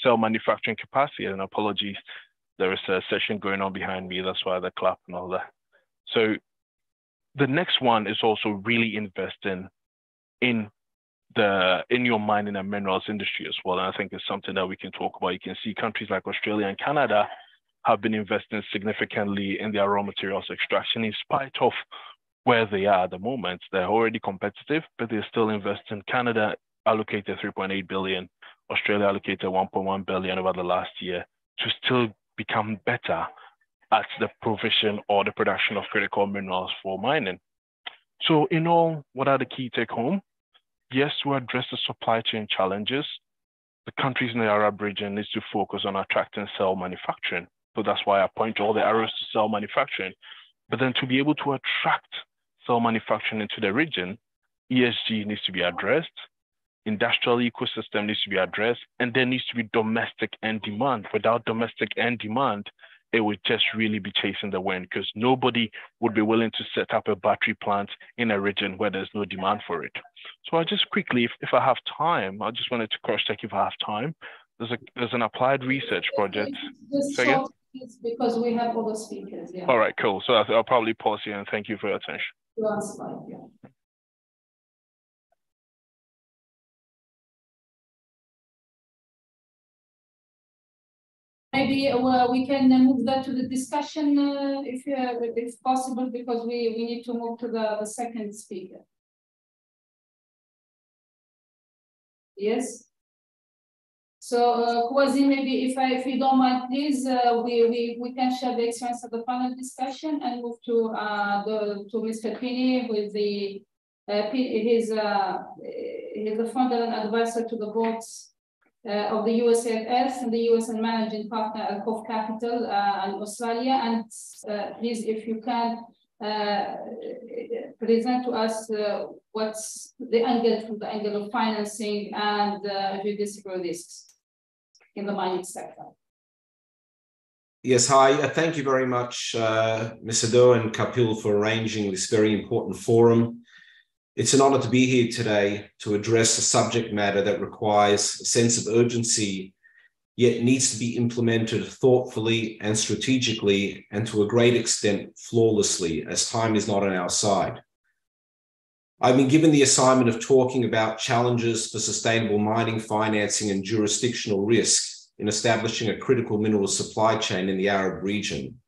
cell manufacturing capacity. And apologies, there is a session going on behind me. That's why the clap and all that. So the next one is also really investing in your mining and minerals industry as well. And I think it's something that we can talk about. You can see countries like Australia and Canada have been investing significantly in their raw materials extraction in spite of where they are at the moment. They're already competitive, but they're still investing. Canada allocated 3.8 billion, Australia allocated 1.1 billion over the last year to still become better at the provision or the production of critical minerals for mining. So in all, what are the key take home? Yes, to address the supply chain challenges, the countries in the Arab region needs to focus on attracting cell manufacturing. So that's why I point all the arrows to cell manufacturing. But then to be able to attract cell manufacturing into the region, ESG needs to be addressed, industrial ecosystem needs to be addressed, and there needs to be domestic end demand. Without domestic end demand, it would just really be chasing the wind, because nobody would be willing to set up a battery plant in a region where there's no demand for it. So I just quickly, if I have time, I just wanted to cross-check if I have time. There's an applied research project. Because we have other speakers. Yeah. All right, cool. So I'll probably pause here and thank you for your attention. One slide, yeah. Maybe we can move that to the discussion if possible, because we need to move to the second speaker. Yes. So Kwasi, maybe if you don't mind, please, we can share the experience of the panel discussion and move to Mr. Pini, who is he's the founder and advisor to the boards of the USAF and the US and managing partner at Cove Capital in Australia. And please, if you can present to us what's the angle from the angle of financing and geodesical risks in the mining sector. Yes, hi. Thank you very much, Mr. Do and Kapil, for arranging this very important forum. It's an honor to be here today to address a subject matter that requires a sense of urgency, yet needs to be implemented thoughtfully and strategically, and to a great extent flawlessly, as time is not on our side. I've been given the assignment of talking about challenges for sustainable mining, financing, and jurisdictional risk in establishing a critical mineral supply chain in the Arab region.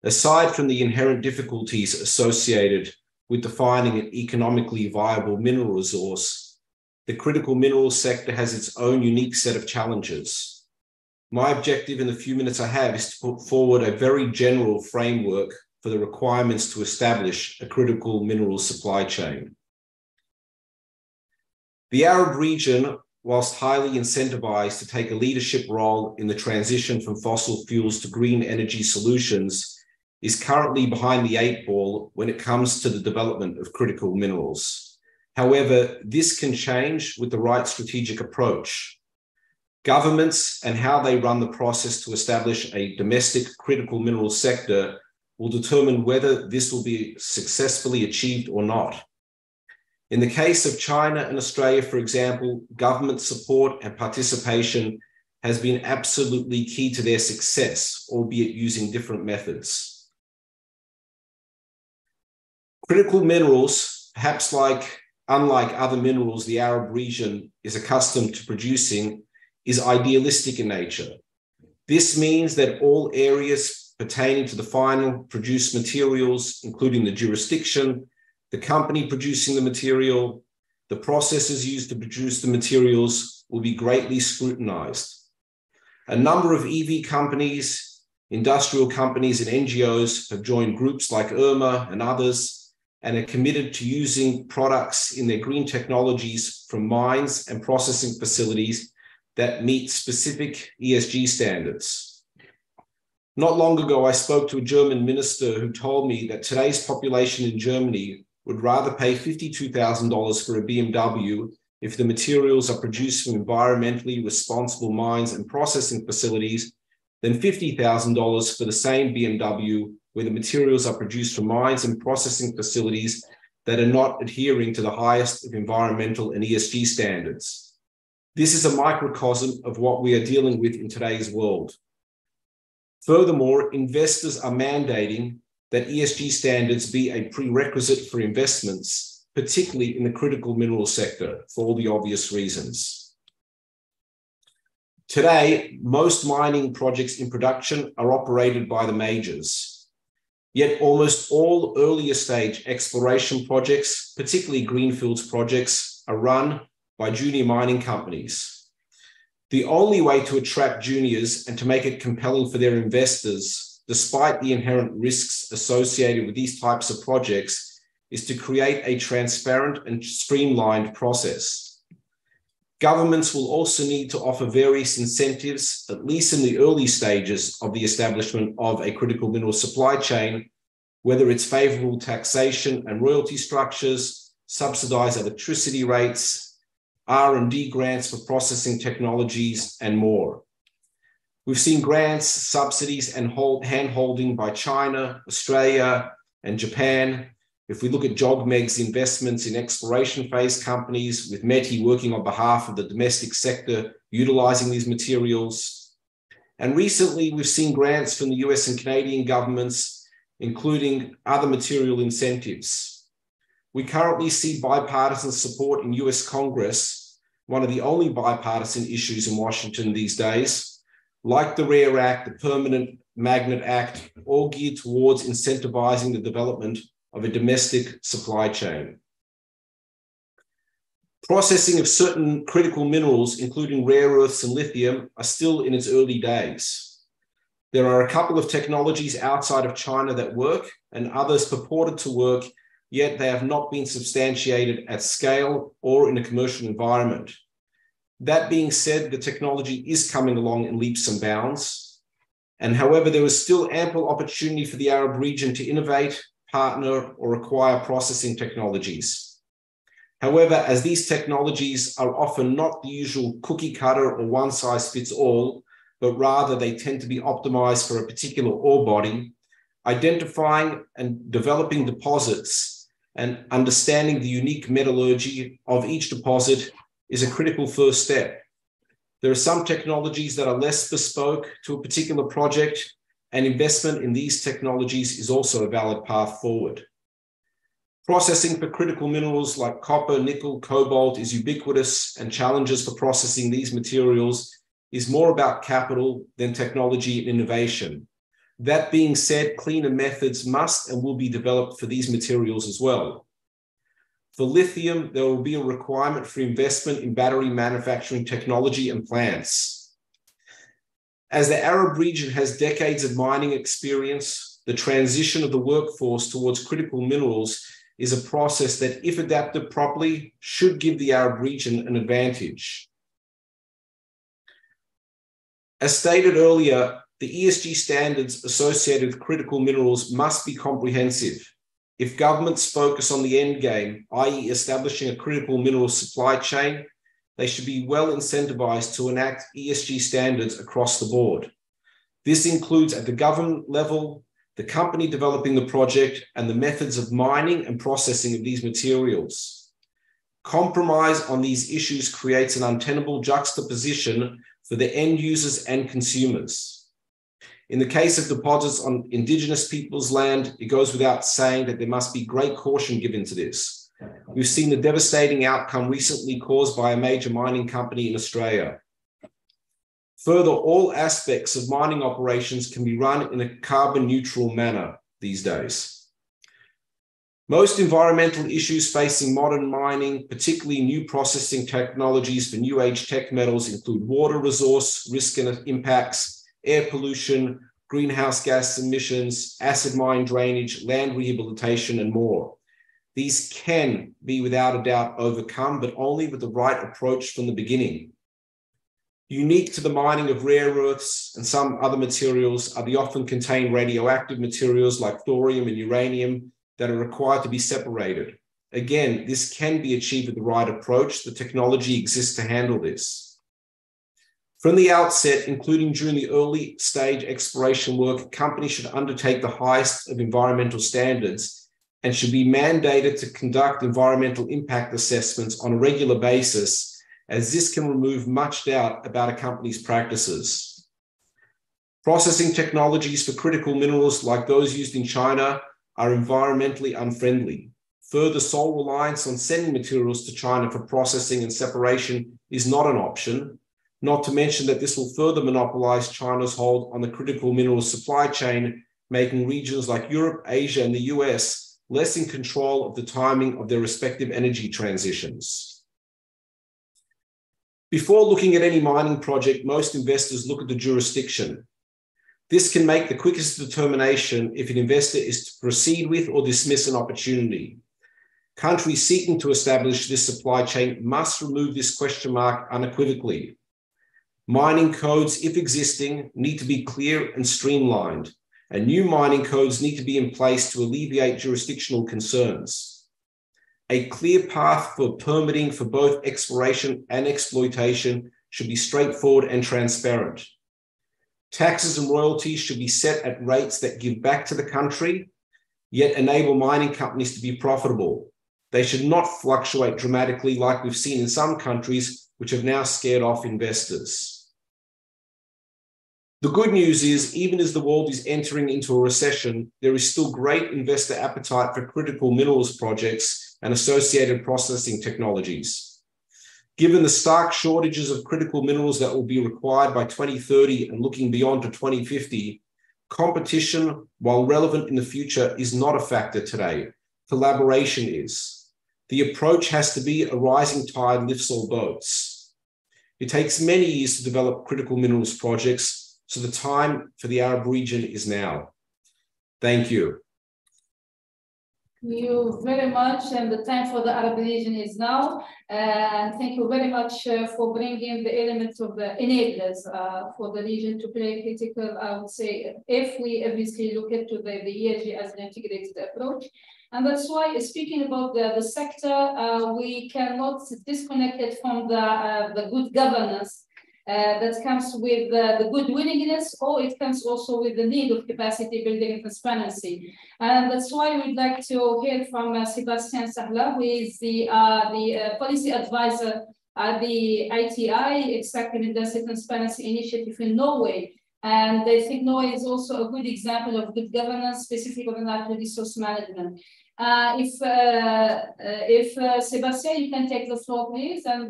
Aside from the inherent difficulties associated with defining an economically viable mineral resource, the critical minerals sector has its own unique set of challenges. My objective in the few minutes I have is to put forward a very general framework for the requirements to establish a critical mineral supply chain. The Arab region, whilst highly incentivized to take a leadership role in the transition from fossil fuels to green energy solutions, is currently behind the 8 ball when it comes to the development of critical minerals. However, this can change with the right strategic approach. Governments and how they run the process to establish a domestic critical mineral sector will determine whether this will be successfully achieved or not. In the case of China and Australia, for example, government support and participation has been absolutely key to their success, albeit using different methods. Critical minerals, perhaps unlike other minerals the Arab region is accustomed to producing, is idealistic in nature. This means that all areas pertaining to the final produced materials, including the jurisdiction, the company producing the material, the processes used to produce the materials, will be greatly scrutinized. A number of EV companies, industrial companies, and NGOs have joined groups like IRMA and others, and are committed to using products in their green technologies from mines and processing facilities that meet specific ESG standards. Not long ago, I spoke to a German minister who told me that today's population in Germany would rather pay $52,000 for a BMW if the materials are produced from environmentally responsible mines and processing facilities than $50,000 for the same BMW where the materials are produced from mines and processing facilities that are not adhering to the highest of environmental and ESG standards. This is a microcosm of what we are dealing with in today's world. Furthermore, investors are mandating that ESG standards be a prerequisite for investments, particularly in the critical mineral sector, for all the obvious reasons. Today, most mining projects in production are operated by the majors. Yet almost all earlier stage exploration projects, particularly greenfields projects, are run by junior mining companies. The only way to attract juniors and to make it compelling for their investors, despite the inherent risks associated with these types of projects, is to create a transparent and streamlined process. Governments will also need to offer various incentives, at least in the early stages of the establishment of a critical mineral supply chain, whether it's favorable taxation and royalty structures, subsidized electricity rates, R&D grants for processing technologies, and more. We've seen grants, subsidies, and hand-holding by China, Australia, and Japan. If we look at JOGMEC's investments in exploration phase companies, with METI working on behalf of the domestic sector, utilizing these materials. And recently, we've seen grants from the US and Canadian governments, including other material incentives. We currently see bipartisan support in US Congress, one of the only bipartisan issues in Washington these days, like the RARE Act, the Permanent Magnet Act, all geared towards incentivizing the development of a domestic supply chain. Processing of certain critical minerals, including rare earths and lithium, are still in its early days. There are a couple of technologies outside of China that work and others purported to work, yet they have not been substantiated at scale or in a commercial environment. That being said, the technology is coming along in leaps and bounds. And however, there is still ample opportunity for the Arab region to innovate, partner, or acquire processing technologies. However, as these technologies are often not the usual cookie cutter or one size fits all, but rather they tend to be optimized for a particular ore body, identifying and developing deposits and understanding the unique metallurgy of each deposit is a critical first step. There are some technologies that are less bespoke to a particular project, and investment in these technologies is also a valid path forward. Processing for critical minerals like copper, nickel, cobalt is ubiquitous, and challenges for processing these materials is more about capital than technology and innovation. That being said, cleaner methods must and will be developed for these materials as well. For lithium, there will be a requirement for investment in battery manufacturing technology and plants. As the Arab region has decades of mining experience, the transition of the workforce towards critical minerals is a process that, if adapted properly, should give the Arab region an advantage. As stated earlier, the ESG standards associated with critical minerals must be comprehensive. If governments focus on the end game, i.e. establishing a critical mineral supply chain, they should be well incentivized to enact ESG standards across the board. This includes at the government level, the company developing the project, and the methods of mining and processing of these materials. Compromise on these issues creates an untenable juxtaposition for the end users and consumers. In the case of deposits on indigenous people's land, it goes without saying that there must be great caution given to this. We've seen the devastating outcome recently caused by a major mining company in Australia. Further, all aspects of mining operations can be run in a carbon neutral manner these days. Most environmental issues facing modern mining, particularly new processing technologies for new age tech metals, include water resource risk and impacts, air pollution, greenhouse gas emissions, acid mine drainage, land rehabilitation, and more. These can be without a doubt overcome, but only with the right approach from the beginning. Unique to the mining of rare earths and some other materials are the often contained radioactive materials like thorium and uranium that are required to be separated. Again, this can be achieved with the right approach. The technology exists to handle this. From the outset, including during the early stage exploration work, companies should undertake the highest of environmental standards and should be mandated to conduct environmental impact assessments on a regular basis, as this can remove much doubt about a company's practices. Processing technologies for critical minerals like those used in China are environmentally unfriendly. Further, sole reliance on sending materials to China for processing and separation is not an option, not to mention that this will further monopolize China's hold on the critical minerals supply chain, making regions like Europe, Asia, and the US less in control of the timing of their respective energy transitions. Before looking at any mining project, most investors look at the jurisdiction. This can make the quickest determination if an investor is to proceed with or dismiss an opportunity. Countries seeking to establish this supply chain must remove this question mark unequivocally. Mining codes, if existing, need to be clear and streamlined, and new mining codes need to be in place to alleviate jurisdictional concerns. A clear path for permitting for both exploration and exploitation should be straightforward and transparent. Taxes and royalties should be set at rates that give back to the country, yet enable mining companies to be profitable. They should not fluctuate dramatically like we've seen in some countries, which have now scared off investors. The good news is, even as the world is entering into a recession, there is still great investor appetite for critical minerals projects and associated processing technologies. Given the stark shortages of critical minerals that will be required by 2030 and looking beyond to 2050, competition, while relevant in the future, is not a factor today. Collaboration is. The approach has to be a rising tide lifts all boats. It takes many years to develop critical minerals projects, so the time for the Arab region is now. Thank you. Thank you very much, and the time for the Arab region is now. And thank you very much for bringing the elements of the enablers for the region to play critical, I would say, if we obviously look into the ESG as an integrated approach. And that's why, speaking about the sector, we cannot disconnect it from the good governance that comes with the good willingness, or it comes also with the need of capacity building and transparency. And that's why we'd like to hear from Sébastien Sahla, who is the policy advisor at the ITI, Extractive Industry Transparency Initiative in Norway. And I think Norway is also a good example of good governance, specifically on natural resource management. If Sébastien, you can take the floor, please, and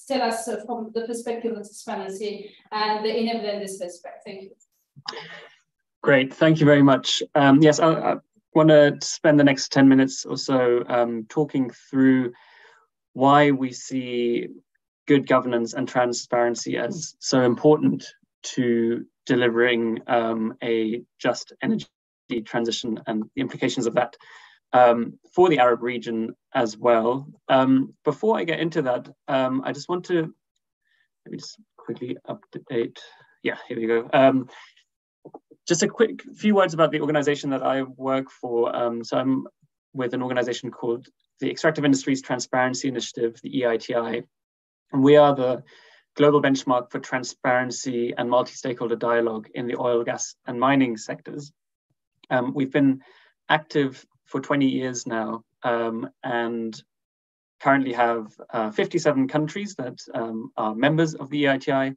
tell us from the perspective of transparency and the enabler in this respect. Thank you. Great, thank you very much. Yes, I want to spend the next 10 minutes or so talking through why we see good governance and transparency as so important to delivering a just energy transition and the implications of that for the Arab region as well. Before I get into that, I just want to, let me just quickly update. Yeah, here we go. Just a quick few words about the organization that I work for. So I'm with an organization called the Extractive Industries Transparency Initiative, the EITI, and we are the global benchmark for transparency and multi-stakeholder dialogue in the oil, gas, and mining sectors. We've been active for 20 years now, and currently have 57 countries that are members of the EITI.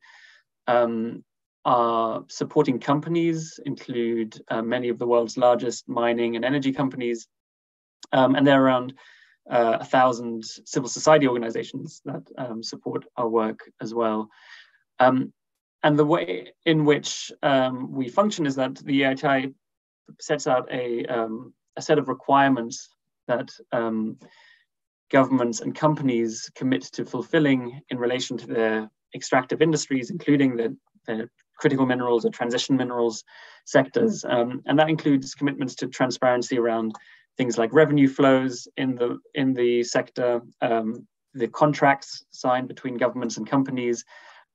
Our supporting companies include many of the world's largest mining and energy companies, and there are around 1,000 civil society organizations that support our work as well. And the way in which we function is that the EITI sets out a set of requirements that governments and companies commit to fulfilling in relation to their extractive industries, including the critical minerals or transition minerals sectors. And that includes commitments to transparency around things like revenue flows in the sector, the contracts signed between governments and companies,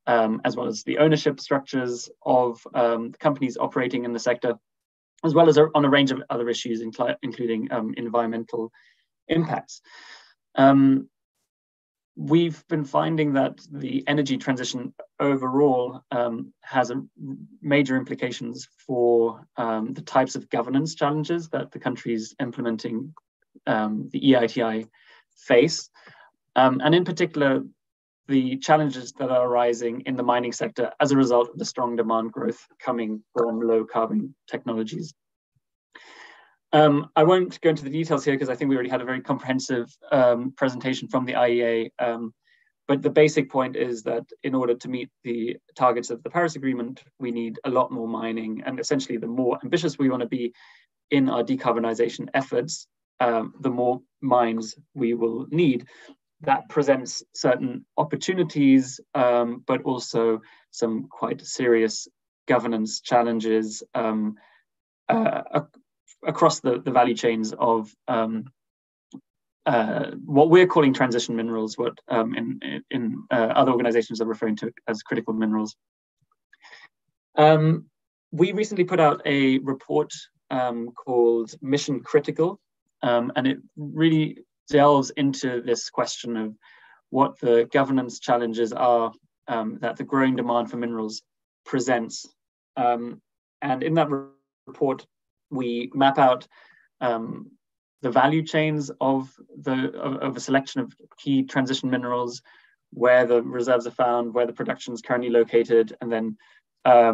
as well as the ownership structures of companies operating in the sector, as well as on a range of other issues, including environmental impacts. We've been finding that the energy transition overall has major implications for the types of governance challenges that the countries implementing the EITI face. And in particular, the challenges that are arising in the mining sector as a result of the strong demand growth coming from low carbon technologies. I won't go into the details here because I think we already had a very comprehensive presentation from the IEA, but the basic point is that in order to meet the targets of the Paris Agreement, we need a lot more mining, and essentially the more ambitious we want to be in our decarbonization efforts, the more mines we will need. That presents certain opportunities, but also some quite serious governance challenges across the value chains of what we're calling transition minerals, what in other organizations are referring to as critical minerals. We recently put out a report called Mission Critical, and it really delves into this question of what the governance challenges are that the growing demand for minerals presents. And in that report, we map out the value chains of a selection of key transition minerals, where the reserves are found, where the production is currently located, and then how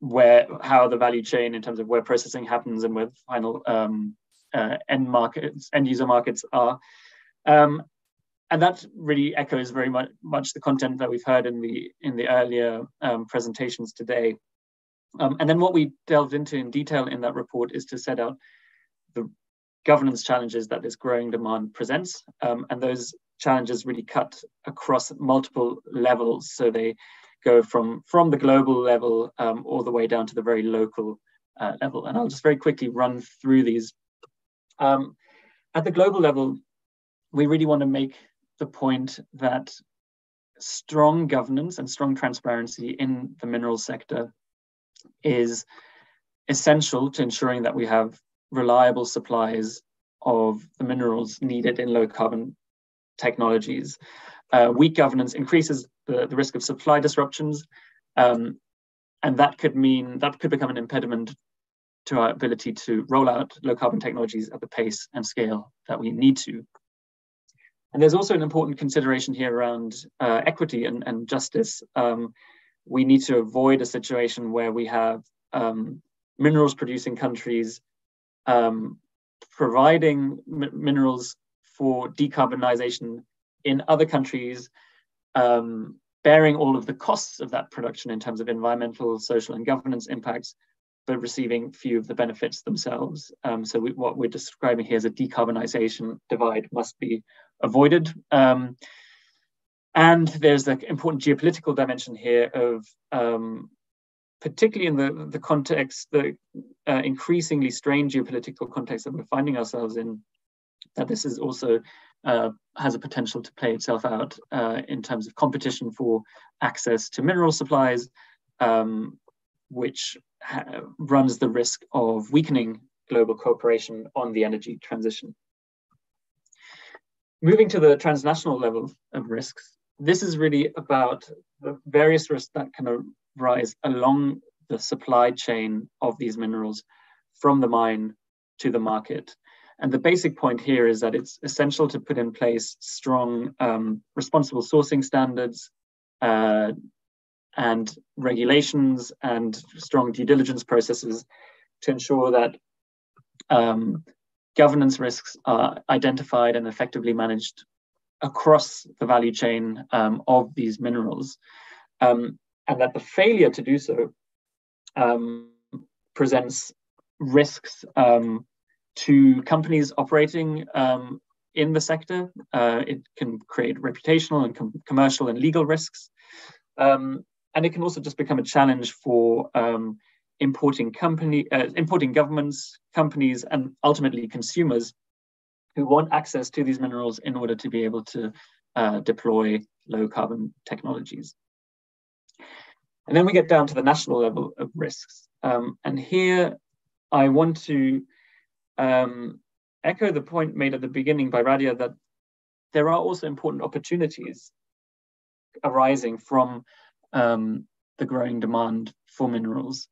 the value chain in terms of where processing happens and where the final end user markets are. And that really echoes very much the content that we've heard in the earlier presentations today. And then what we delved into in detail in that report is to set out the governance challenges that this growing demand presents. And those challenges really cut across multiple levels. So they go from the global level all the way down to the very local level. And I'll just very quickly run through these. At the global level, we really want to make the point that strong governance and strong transparency in the mineral sector is essential to ensuring that we have reliable supplies of the minerals needed in low carbon technologies. Weak governance increases the risk of supply disruptions. And that could become an impediment to our ability to roll out low carbon technologies at the pace and scale that we need to. And there's also an important consideration here around equity and justice. We need to avoid a situation where we have minerals producing countries providing minerals for decarbonization in other countries, bearing all of the costs of that production in terms of environmental, social, and governance impacts, but receiving few of the benefits themselves. So what we're describing here as a decarbonization divide must be avoided. And there's the important geopolitical dimension here of, particularly in the context, the increasingly strained geopolitical context that we're finding ourselves in, that this is also has a potential to play itself out in terms of competition for access to mineral supplies, which runs the risk of weakening global cooperation on the energy transition. Moving to the transnational level of risks, this is really about the various risks that can arise along the supply chain of these minerals from the mine to the market. And the basic point here is that it's essential to put in place strong responsible sourcing standards and regulations and strong due diligence processes to ensure that governance risks are identified and effectively managed across the value chain of these minerals, and that the failure to do so presents risks to companies operating in the sector. It can create reputational and commercial and legal risks. And it can also just become a challenge for importing governments, companies, and ultimately consumers who want access to these minerals in order to be able to deploy low carbon technologies. And then we get down to the national level of risks. And here I want to echo the point made at the beginning by Radia that there are also important opportunities arising from the growing demand for minerals.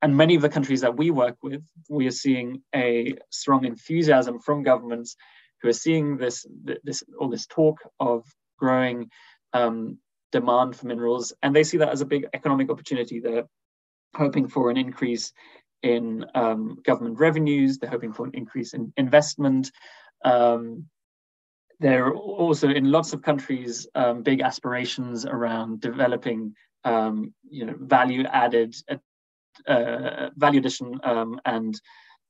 And many of the countries that we work with, we are seeing a strong enthusiasm from governments who are seeing all this talk of growing demand for minerals, and they see that as a big economic opportunity. They're hoping for an increase in government revenues. They're hoping for an increase in investment. There are also in lots of countries big aspirations around developing value addition and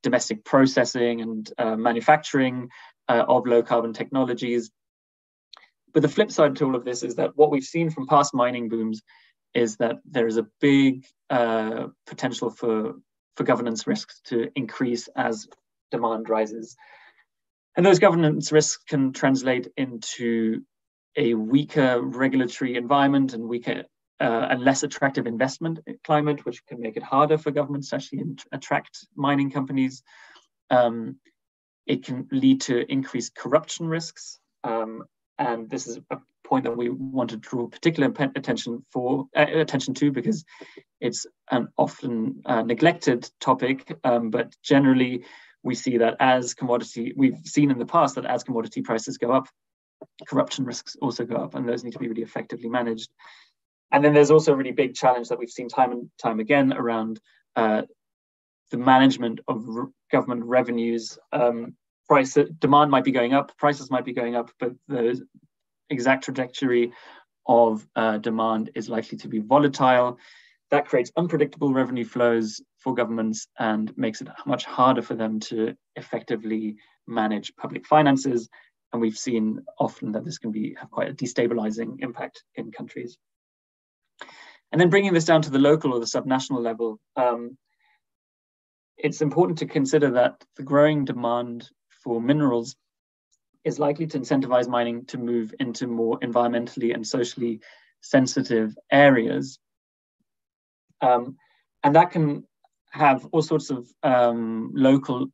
domestic processing and manufacturing of low carbon technologies. But the flip side to all of this is that what we've seen from past mining booms is that there is a big potential for governance risks to increase as demand rises. And those governance risks can translate into a weaker regulatory environment and weaker and less attractive investment climate, which can make it harder for governments to actually attract mining companies. It can lead to increased corruption risks. And this is a point that we want to draw particular attention to because it's an often neglected topic, but generally we see that we've seen in the past that as commodity prices go up, corruption risks also go up, and those need to be really effectively managed. And then there's also a really big challenge that we've seen time and time again around the management of government revenues. Demand might be going up, prices might be going up, but the exact trajectory of demand is likely to be volatile. That creates unpredictable revenue flows for governments and makes it much harder for them to effectively manage public finances. And we've seen often that this can have quite a destabilizing impact in countries. And then bringing this down to the local or the subnational level, it's important to consider that the growing demand for minerals is likely to incentivize mining to move into more environmentally and socially sensitive areas. And that can have all sorts of local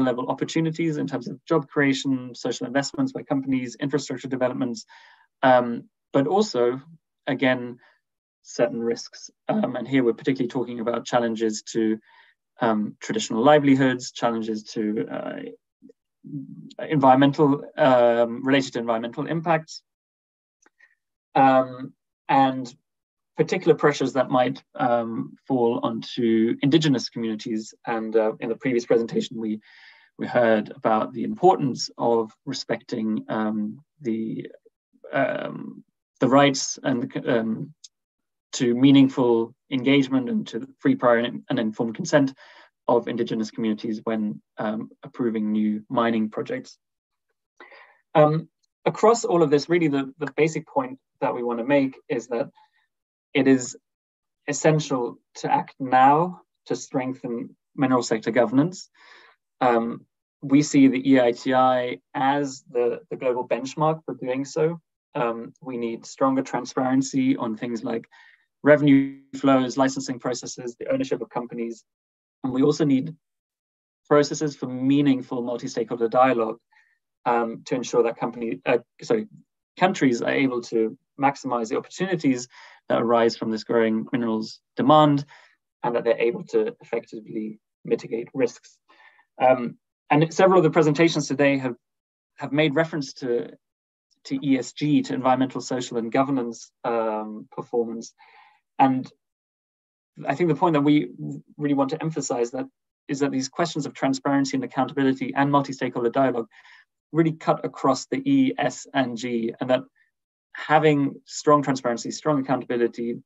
level opportunities in terms of job creation, social investments by companies, infrastructure developments, but also, again, certain risks. And here we're particularly talking about challenges to traditional livelihoods, challenges to related to environmental impacts, and particular pressures that might fall onto indigenous communities. And in the previous presentation, we heard about the importance of respecting the rights and to meaningful engagement and to free, prior, and informed consent of indigenous communities when approving new mining projects. Across all of this, really the basic point that we want to make is that it is essential to act now to strengthen mineral sector governance. We see the EITI as the global benchmark for doing so. We need stronger transparency on things like revenue flows, licensing processes, the ownership of companies. And we also need processes for meaningful multi-stakeholder dialogue to ensure that countries are able to maximize the opportunities that arise from this growing minerals demand, and that they're able to effectively mitigate risks. And several of the presentations today have made reference to ESG, to environmental, social, and governance performance. And I think the point that we really want to emphasize is that these questions of transparency and accountability and multi-stakeholder dialogue really cut across the E, S, and G, and that having strong transparency, strong accountability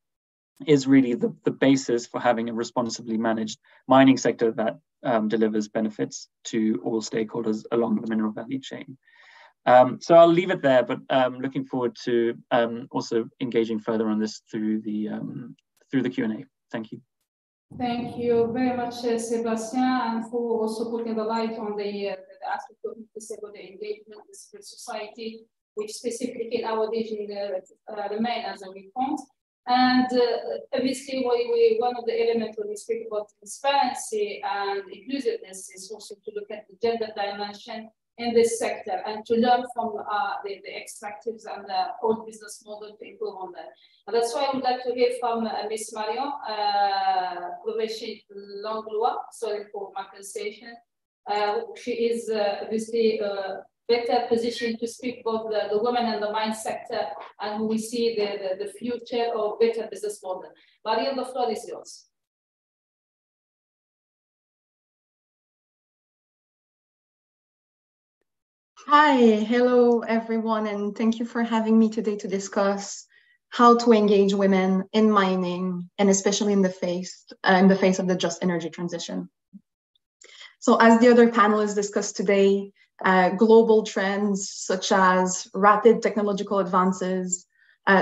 is really the basis for having a responsibly managed mining sector that delivers benefits to all stakeholders along the mineral value chain. So I'll leave it there, but looking forward to also engaging further on this through the Q&A. Thank you. Thank you very much, Sebastian, and for also putting the light on the aspect of disabled engagement with civil society, which specifically in our region remain as a weak point. And obviously, one of the elements when we speak about transparency and inclusiveness is also to look at the gender dimension in this sector and to learn from the extractives and the old business model to improve on that. And that's why I would like to hear from Ms. Marion Langlois, sorry for my pronunciation. She is obviously better positioned to speak about the women and the mine sector and we see the future of better business model. Marion, the floor is yours. Hi, hello everyone, and thank you for having me today to discuss how to engage women in mining, and especially in the face of the just energy transition. So as the other panelists discussed today, global trends such as rapid technological advances,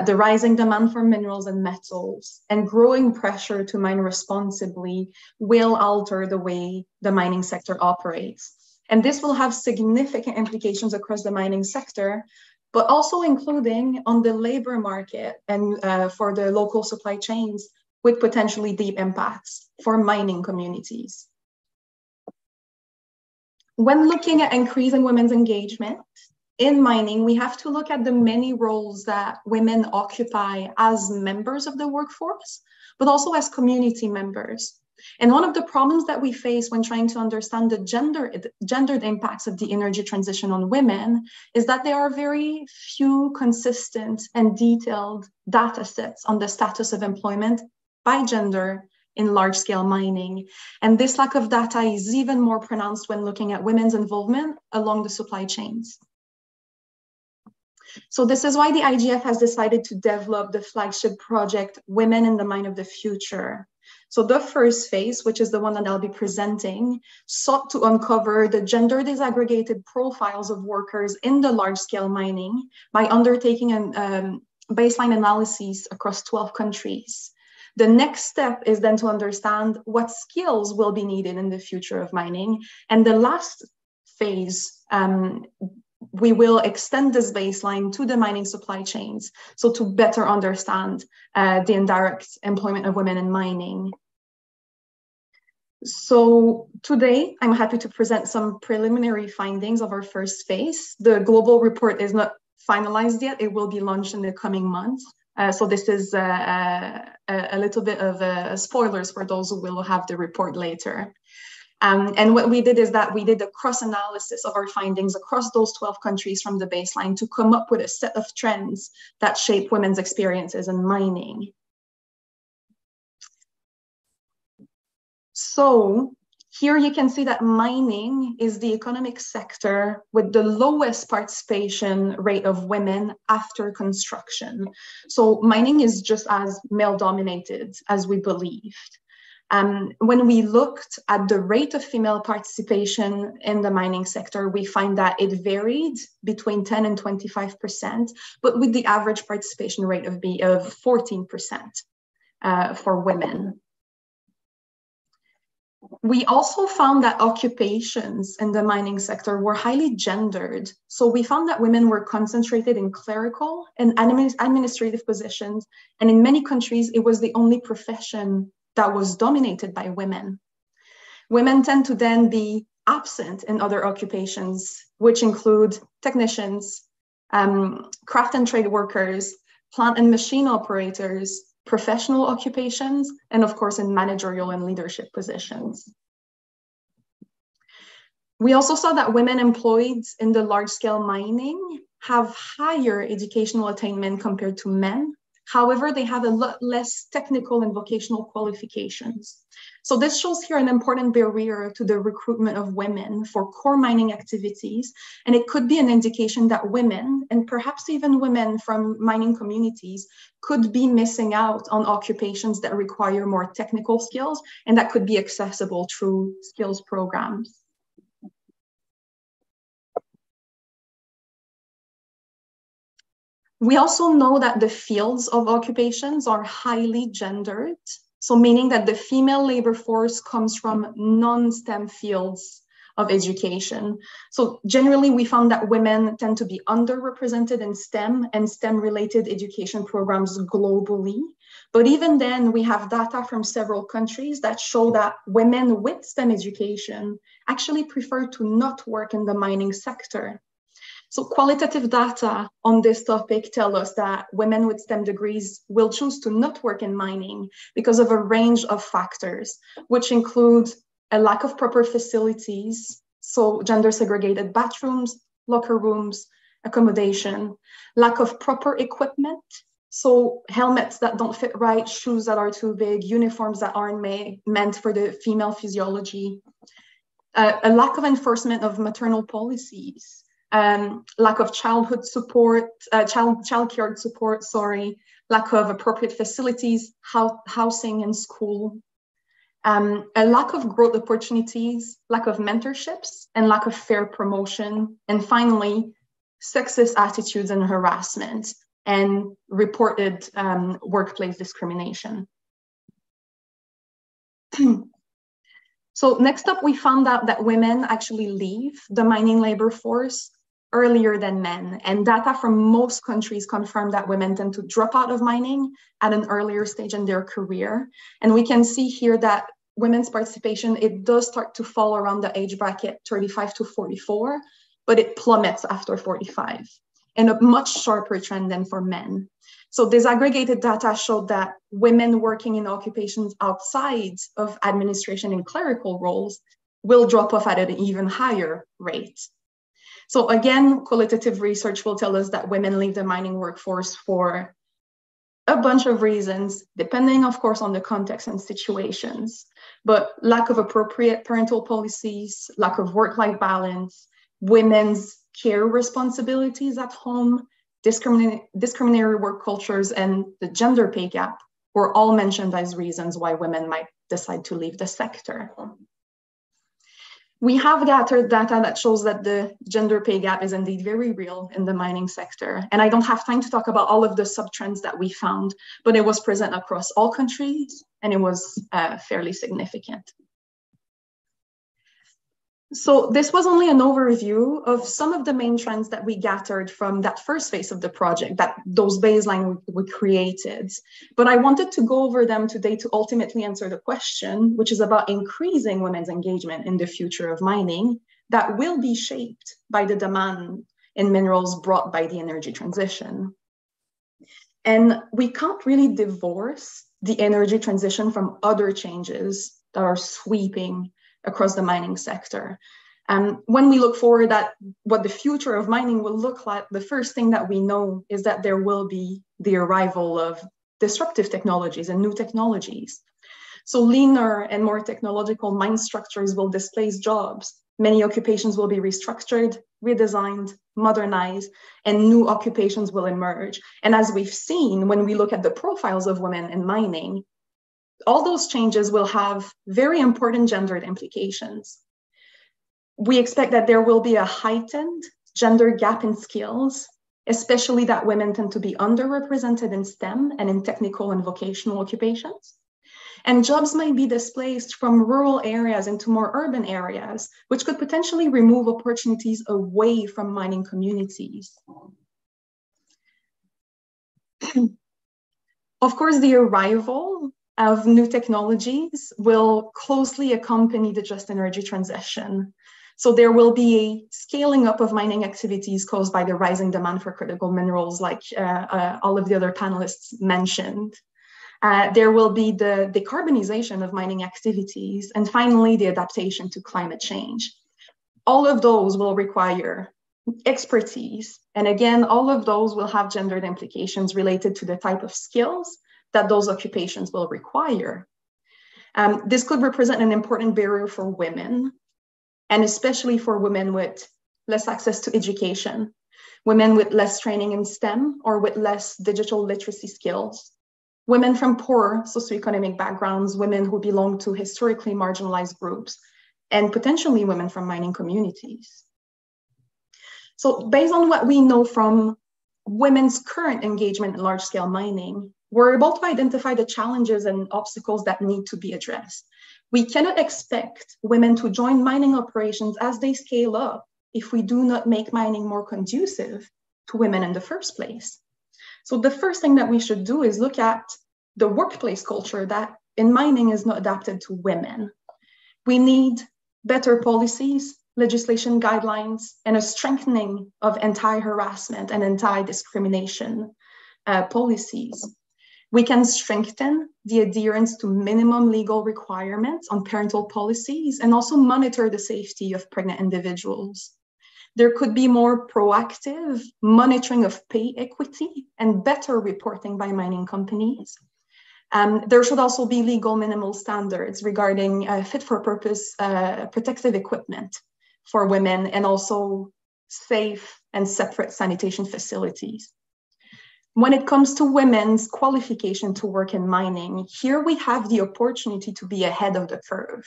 the rising demand for minerals and metals, and growing pressure to mine responsibly will alter the way the mining sector operates. And this will have significant implications across the mining sector, but also including on the labor market and for the local supply chains with potentially deep impacts for mining communities. When looking at increasing women's engagement in mining, we have to look at the many roles that women occupy as members of the workforce, but also as community members. And one of the problems that we face when trying to understand the gendered impacts of the energy transition on women is that there are very few consistent and detailed data sets on the status of employment by gender in large-scale mining. And this lack of data is even more pronounced when looking at women's involvement along the supply chains. So this is why the IGF has decided to develop the flagship project, Women in the Mine of the Future. So the first phase, which is the one that I'll be presenting, sought to uncover the gender disaggregated profiles of workers in the large-scale mining by undertaking a baseline analysis across 12 countries. The next step is then to understand what skills will be needed in the future of mining. And the last phase, we will extend this baseline to the mining supply chains, so to better understand the indirect employment of women in mining. So today, I'm happy to present some preliminary findings of our first phase. The global report is not finalized yet. It will be launched in the coming months. So this is a little bit of spoilers for those who will have the report later. And what we did is that we did a cross-analysis of our findings across those 12 countries from the baseline to come up with a set of trends that shape women's experiences in mining. So here you can see that mining is the economic sector with the lowest participation rate of women after construction. So mining is just as male-dominated as we believed. When we looked at the rate of female participation in the mining sector, we find that it varied between 10 and 25%, but with the average participation rate of 14% for women. We also found that occupations in the mining sector were highly gendered. So we found that women were concentrated in clerical and administrative positions. And in many countries, it was the only profession that was dominated by women. Women tend to then be absent in other occupations, which include technicians, craft and trade workers, plant and machine operators, professional occupations, and of course in managerial and leadership positions. We also saw that women employed in the large-scale mining have higher educational attainment compared to men. However, they have a lot less technical and vocational qualifications. So this shows here an important barrier to the recruitment of women for core mining activities. And it could be an indication that women, and perhaps even women from mining communities, could be missing out on occupations that require more technical skills and that could be accessible through skills programs. We also know that the fields of occupations are highly gendered, so meaning that the female labor force comes from non-STEM fields of education. So generally, we found that women tend to be underrepresented in STEM and STEM-related education programs globally. But even then, we have data from several countries that show that women with STEM education actually prefer to not work in the mining sector. So qualitative data on this topic tell us that women with STEM degrees will choose to not work in mining because of a range of factors, which include a lack of proper facilities, so gender segregated bathrooms, locker rooms, accommodation, lack of proper equipment, so helmets that don't fit right, shoes that are too big, uniforms that aren't meant for the female physiology, a lack of enforcement of maternal policies, lack of childhood support, childcare support, lack of appropriate facilities, housing and school, a lack of growth opportunities, lack of mentorships, and lack of fair promotion. And finally, sexist attitudes and harassment and reported workplace discrimination. So next up, we found out that women actually leave the mining labor force earlier than men, and data from most countries confirm that women tend to drop out of mining at an earlier stage in their career. And we can see here that women's participation, it does start to fall around the age bracket 35 to 44, but it plummets after 45, and a much sharper trend than for men. So disaggregated data showed that women working in occupations outside of administration and clerical roles will drop off at an even higher rate. So again, qualitative research will tell us that women leave the mining workforce for a bunch of reasons, depending, of course, on the context and situations. But lack of appropriate parental policies, lack of work-life balance, women's care responsibilities at home, discriminatory work cultures, and the gender pay gap were all mentioned as reasons why women might decide to leave the sector. We have gathered data that shows that the gender pay gap is indeed very real in the mining sector. And I don't have time to talk about all of the sub-trends that we found, but it was present across all countries and it was fairly significant. So this was only an overview of some of the main trends that we gathered from that first phase of the project, those baseline we created. But I wanted to go over them today to ultimately answer the question, which is about increasing women's engagement in the future of mining that will be shaped by the demand in minerals brought by the energy transition. And we can't really divorce the energy transition from other changes that are sweeping across the mining sector. When we look forward at what the future of mining will look like, the first thing that we know is that there will be the arrival of disruptive technologies and new technologies. So leaner and more technological mine structures will displace jobs. Many occupations will be restructured, redesigned, modernized, and new occupations will emerge. And as we've seen, when we look at the profiles of women in mining, all those changes will have very important gendered implications. We expect that there will be a heightened gender gap in skills, especially that women tend to be underrepresented in STEM and in technical and vocational occupations. And jobs might be displaced from rural areas into more urban areas, which could potentially remove opportunities away from mining communities. Of course, the arrival of new technologies will closely accompany the just energy transition. So there will be a scaling up of mining activities caused by the rising demand for critical minerals, like all of the other panelists mentioned. There will be the decarbonization of mining activities, and finally, the adaptation to climate change. All of those will require expertise. And again, all of those will have gendered implications related to the type of skills that those occupations will require. This could represent an important barrier for women, and especially for women with less access to education, women with less training in STEM or with less digital literacy skills, women from poor socioeconomic backgrounds, women who belong to historically marginalized groups, and potentially women from mining communities. So based on what we know from women's current engagement in large-scale mining, we're able to identify the challenges and obstacles that need to be addressed. We cannot expect women to join mining operations as they scale up if we do not make mining more conducive to women in the first place. So the first thing that we should do is look at the workplace culture that in mining is not adapted to women. We need better policies, legislation guidelines, and a strengthening of anti-harassment and anti-discrimination policies. We can strengthen the adherence to minimum legal requirements on parental policies and also monitor the safety of pregnant individuals. There could be more proactive monitoring of pay equity and better reporting by mining companies. There should also be legal minimal standards regarding fit-for-purpose protective equipment for women and also safe and separate sanitation facilities. When it comes to women's qualification to work in mining, here we have the opportunity to be ahead of the curve.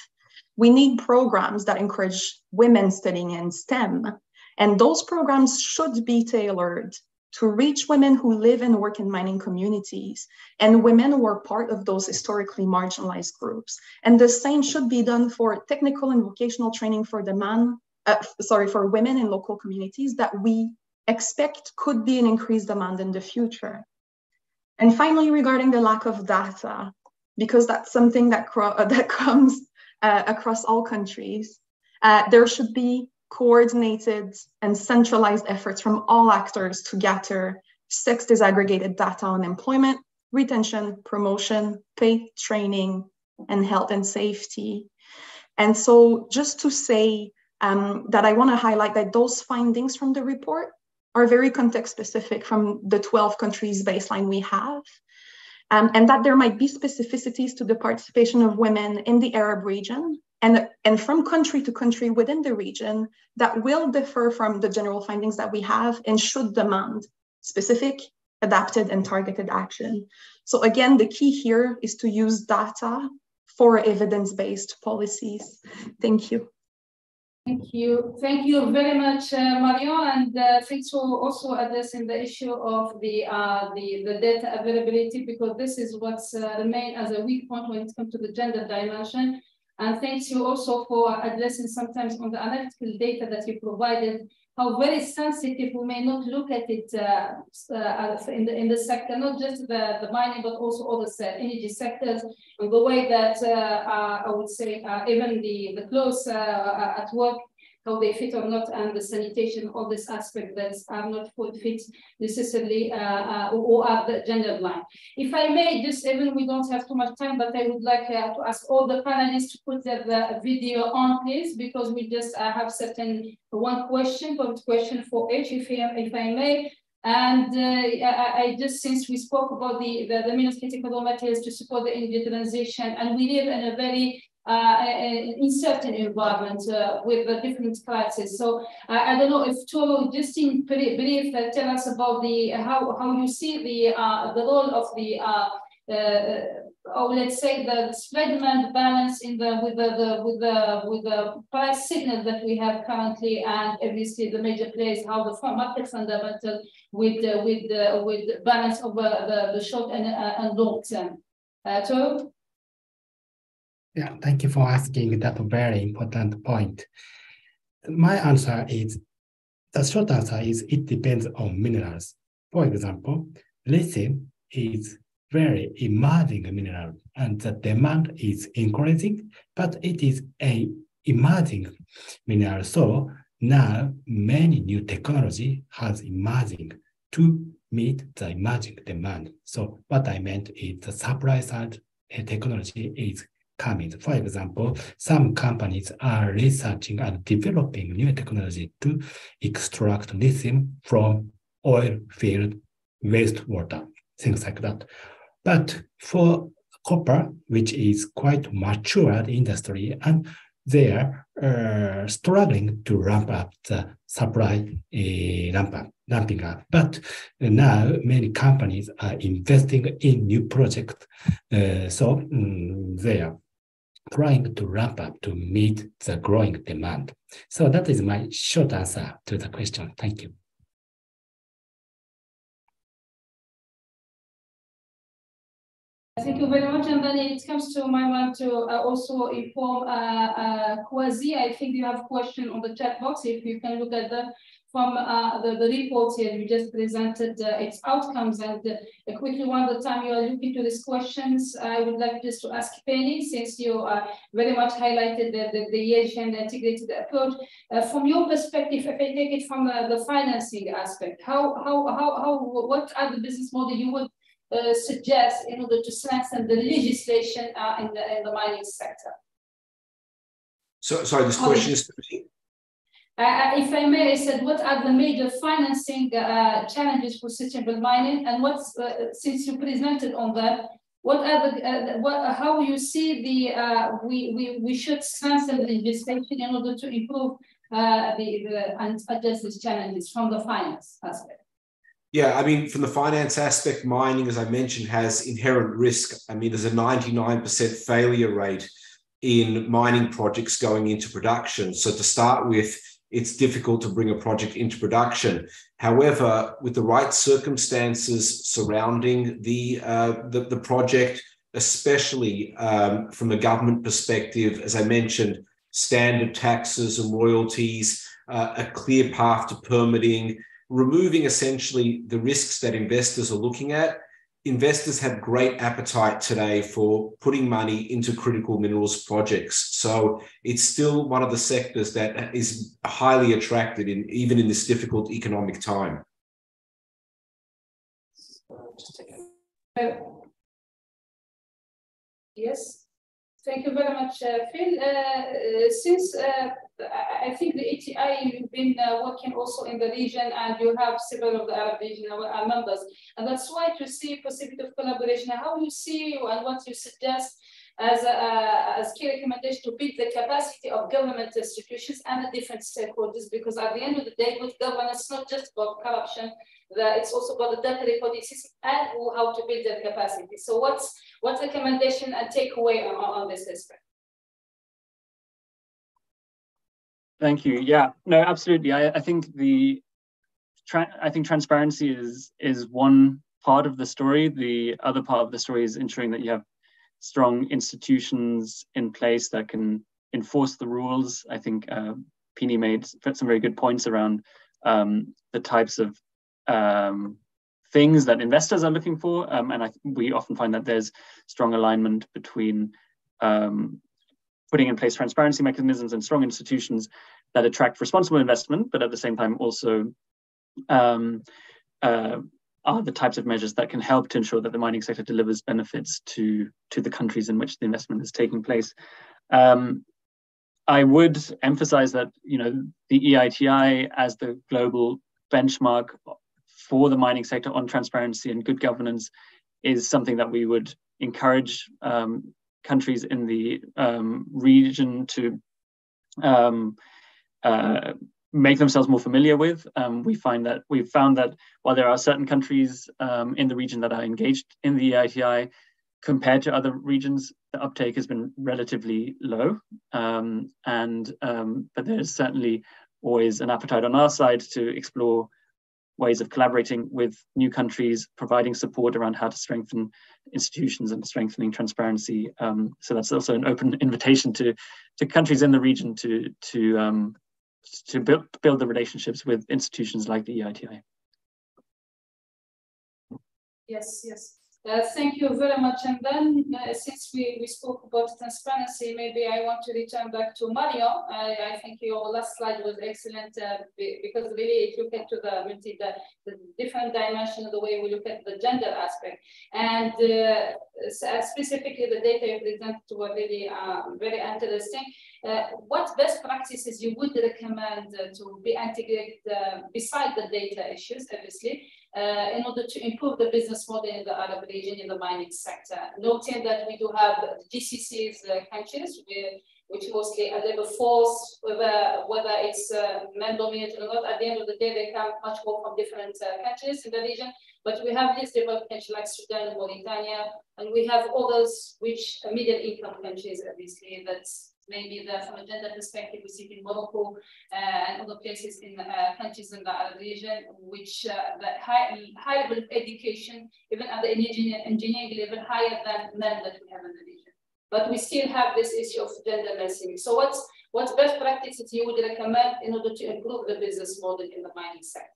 We need programs that encourage women studying in STEM, and those programs should be tailored to reach women who live and work in mining communities and women who are part of those historically marginalized groups. And the same should be done for technical and vocational training for for women in local communities that we expect could be an increased demand in the future. And finally, regarding the lack of data, because that's something that comes across all countries, there should be coordinated and centralized efforts from all actors to gather sex disaggregated data on employment, retention, promotion, pay, training, and health and safety. And so just to say that I want to highlight that those findings from the report are very context specific from the 12 countries baseline we have, and that there might be specificities to the participation of women in the Arab region and from country to country within the region that will differ from the general findings that we have and should demand specific, adapted, and targeted action. So again, the key here is to use data for evidence-based policies. Thank you. Thank you. Thank you very much, Mario, and thanks for also addressing the issue of the data availability, because this is what's remained as a weak point when it comes to the gender dimension. And thanks you also for addressing sometimes on the analytical data that you provided, how very sensitive we may not look at it in the sector, not just the mining, but also other energy sectors, and the way that I would say even the clothes at work how they fit or not, and the sanitation, all this aspect that are not food fit necessarily or are the gender blind. If I may, just even we don't have too much time, but I would like to ask all the panelists to put the video on, please, because we just have certain one question for each, if I may. And I just, since we spoke about the minus critical raw materials to support the energy transition, and we live in a very uncertain environment with the different crises. So I don't know if Toro, just in brief, tell us about the how you see the role of the or let's say the supply demand balance in with the price signal that we have currently, and obviously the major players, how the market fundamental with balance over the short and long term. Toro? Yeah, thank you for asking that very important point. My answer is, the short answer is it depends on minerals. For example, lithium is very emerging mineral and the demand is increasing, but it is a emerging mineral. So now many new technology has emerging to meet the emerging demand. So what I meant is the supply side technology is coming. For example, some companies are researching and developing new technology to extract lithium from oil field wastewater, things like that. But for copper, which is quite mature industry, and they are struggling to ramp up the supply ramping up. But now many companies are investing in new projects, so they are trying to ramp up to meet the growing demand. So that is my short answer to the question. Thank you. Thank you very much. And then it comes to my mind to also inform Kwasi. I think you have a question on the chat box. If you can look at from the report here, you just presented its outcomes. And quickly, one at a time, you are looking to these questions. I would like just to ask Penny, since you very much highlighted the Asian integrated approach. From your perspective, if I take it from the financing aspect, what are the business model you would suggest in order to strengthen the legislation in the mining sector? So, sorry, this question is... if I may, I said, what are the major financing challenges for sustainable mining, and what's since you presented on that, what are the how you see the we should strengthen the legislation in order to improve and address these challenges from the finance aspect? Yeah, I mean, from the finance aspect, mining, as I mentioned, has inherent risk. I mean, there's a 99% failure rate in mining projects going into production. So to start with, it's difficult to bring a project into production. However, with the right circumstances surrounding the project, especially from a government perspective, as I mentioned, standard taxes and royalties, a clear path to permitting, removing essentially the risks that investors are looking at. Investors have great appetite today for putting money into critical minerals projects. So it's still one of the sectors that is highly attracted even in this difficult economic time. Yes, thank you very much, Phil. Since I think the ATI, you've been working also in the region, and you have several of the Arab region members, and that's why to see possibility of collaboration. How you see and what you suggest as key recommendation to build the capacity of government institutions and the different stakeholders, because at the end of the day, good governance is not just about corruption, it's also about the data reporting system and how to build that capacity. So what's recommendation and takeaway on this aspect? Thank you. Yeah, no, absolutely. I think transparency is one part of the story. The other part of the story is ensuring that you have strong institutions in place that can enforce the rules. I think Pini put some very good points around the types of things that investors are looking for, and we often find that there's strong alignment between putting in place transparency mechanisms and strong institutions that attract responsible investment, but at the same time also are the types of measures that can help to ensure that the mining sector delivers benefits to the countries in which the investment is taking place. I would emphasize that, you know, the EITI as the global benchmark for the mining sector on transparency and good governance is something that we would encourage countries in the region to make themselves more familiar with. We've found that while there are certain countries in the region that are engaged in the EITI, compared to other regions, the uptake has been relatively low. But there's certainly always an appetite on our side to explore ways of collaborating with new countries, providing support around how to strengthen institutions and strengthening transparency. So that's also an open invitation to countries in the region to build the relationships with institutions like the EITI. Yes, yes. Thank you very much. And then since we spoke about transparency, maybe I want to return back to Mario. I think your last slide was excellent because really it looked into the different dimension of the way we look at the gender aspect. And specifically the data you presented were really very interesting. What best practices you would recommend to be integrated beside the data issues, obviously, in order to improve the business model in the Arab region in the mining sector? Noting that we do have GCC's countries, which mostly are labor force, whether it's men-dominated or not. At the end of the day, they come much more from different countries in the region. But we have these developed countries like Sudan and Mauritania, and we have others which are middle-income countries, obviously, that's maybe from a gender perspective, we see it in Morocco and other places in countries in the Arab region, which the high level of education, even at the engineering level, higher than men that we have in the region. But we still have this issue of gender mainstreaming. So what's best practices you would recommend in order to improve the business model in the mining sector?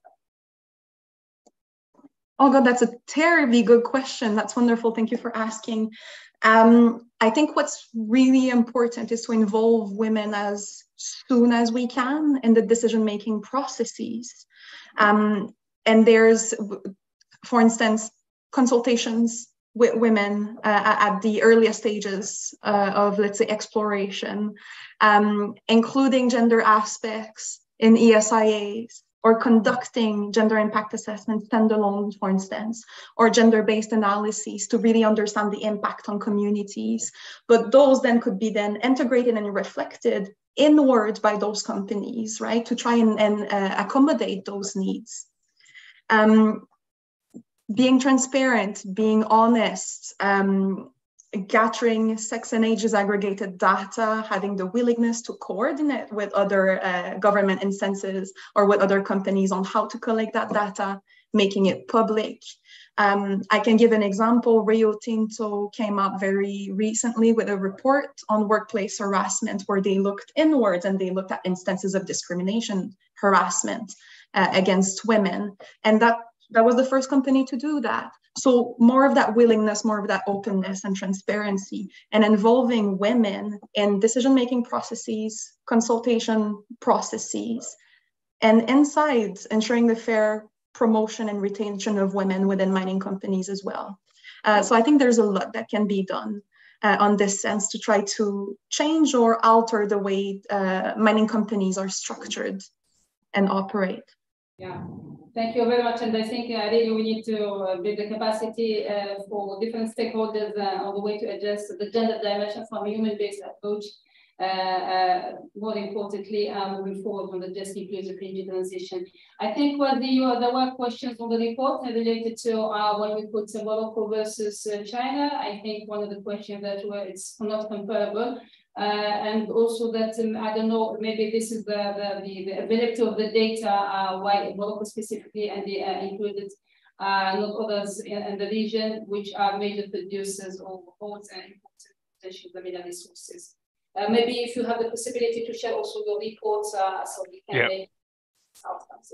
Oh God, that's a terribly good question. That's wonderful. Thank you for asking. I think what's really important is to involve women as soon as we can in the decision-making processes. And there's, for instance, consultations with women at the earliest stages of, let's say, exploration, including gender aspects in ESIAs, or conducting gender impact assessments standalone, for instance, or gender-based analyses to really understand the impact on communities. But those then could be then integrated and reflected inward by those companies, right, to try and accommodate those needs. Being transparent, being honest, gathering sex and age disaggregated data, having the willingness to coordinate with other government instances or with other companies on how to collect that data, making it public. I can give an example. Rio Tinto came up very recently with a report on workplace harassment where they looked inwards and they looked at instances of discrimination, harassment against women. And that was the first company to do that. So more of that willingness, more of that openness and transparency, and involving women in decision-making processes, consultation processes, and inside ensuring the fair promotion and retention of women within mining companies as well. So I think there's a lot that can be done on this sense to try to change or alter the way mining companies are structured and operate. Yeah, thank you very much. And I think really we need to build the capacity for different stakeholders on the way to address the gender dimension from a human-based approach. More importantly, moving forward on the just inclusive energy transition. I think what there were questions on the report related to what we put Morocco versus China. I think one of the questions that were it's not comparable. And also that, I don't know, maybe this is the ability of the data, why Morocco specifically, and they included not others in the region, which are major producers of both and important potential the mineral resources. Maybe if you have the possibility to share also your reports so we can make outcomes.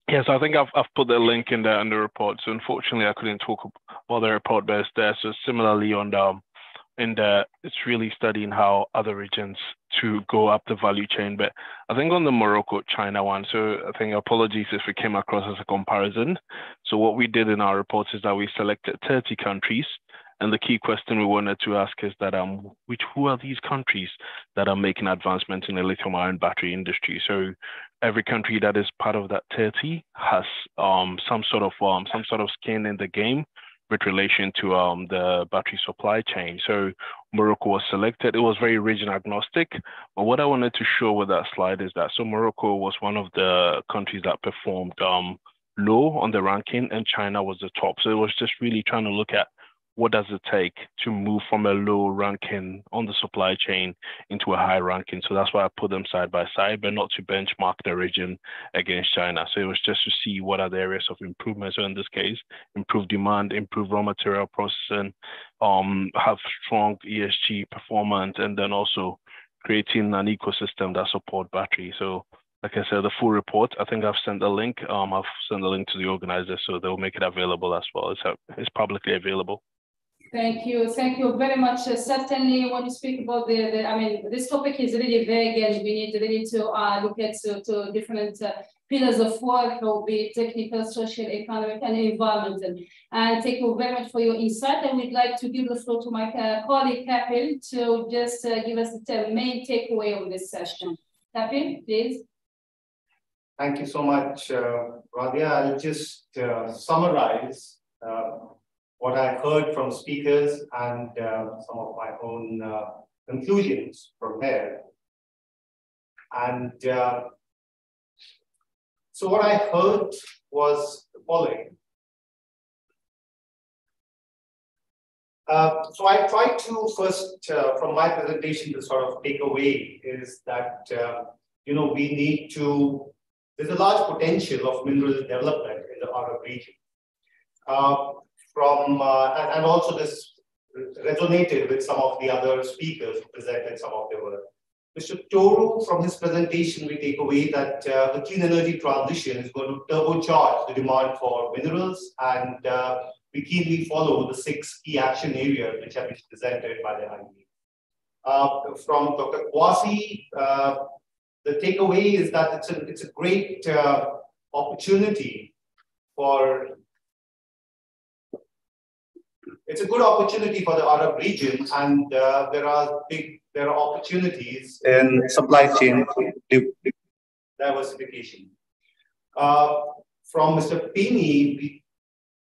Yes, I think I've put the link in the report. So unfortunately, I couldn't talk about the report, but it's there. So similarly on it's really studying how other regions to go up the value chain. But I think on the Morocco China one, so I think apologies if it came across as a comparison. So what we did in our report is that we selected 30 countries, and the key question we wanted to ask is that who are these countries that are making advancements in the lithium-ion battery industry? So every country that is part of that 30 has some sort of skin in the game with relation to the battery supply chain. So Morocco was selected. It was very region agnostic. But what I wanted to show with that slide is that, so Morocco was one of the countries that performed low on the ranking, and China was the top. So it was just really trying to look at what does it take to move from a low ranking on the supply chain into a high ranking. So that's why I put them side by side, but not to benchmark the region against China. So it was just to see what are the areas of improvement. So in this case, improve demand, improve raw material processing, have strong ESG performance, and then also creating an ecosystem that support battery. So like I said, the full report, I think I've sent a link. I've sent a link to the organizer, so they'll make it available as well. It's publicly available. Thank you very much. Certainly, when you speak about this topic is really vague, and we need really to look at to different pillars of work, will be technical, social, economic, and environmental. And thank you very much for your insight. I would like to give the floor to my colleague Kapil to just give us the main takeaway of this session. Kapil, please. Thank you so much, Radia. I'll just summarize what I heard from speakers and some of my own conclusions from here. And so what I heard was the following. So I tried to first, from my presentation, to sort of take away is that, we need to, there's a large potential of mineral development in the Arab region. And also this resonated with some of the other speakers who presented some of their work. Mr. Toru, from his presentation, we take away that the clean energy transition is going to turbocharge the demand for minerals, and we keenly follow the 6 key action areas which have been presented by the IEA. From Dr. Kwasi, the takeaway is that it's a great opportunity for it's a good opportunity for the Arab region, and there are opportunities in supply chain diversification. From Mr. Pini,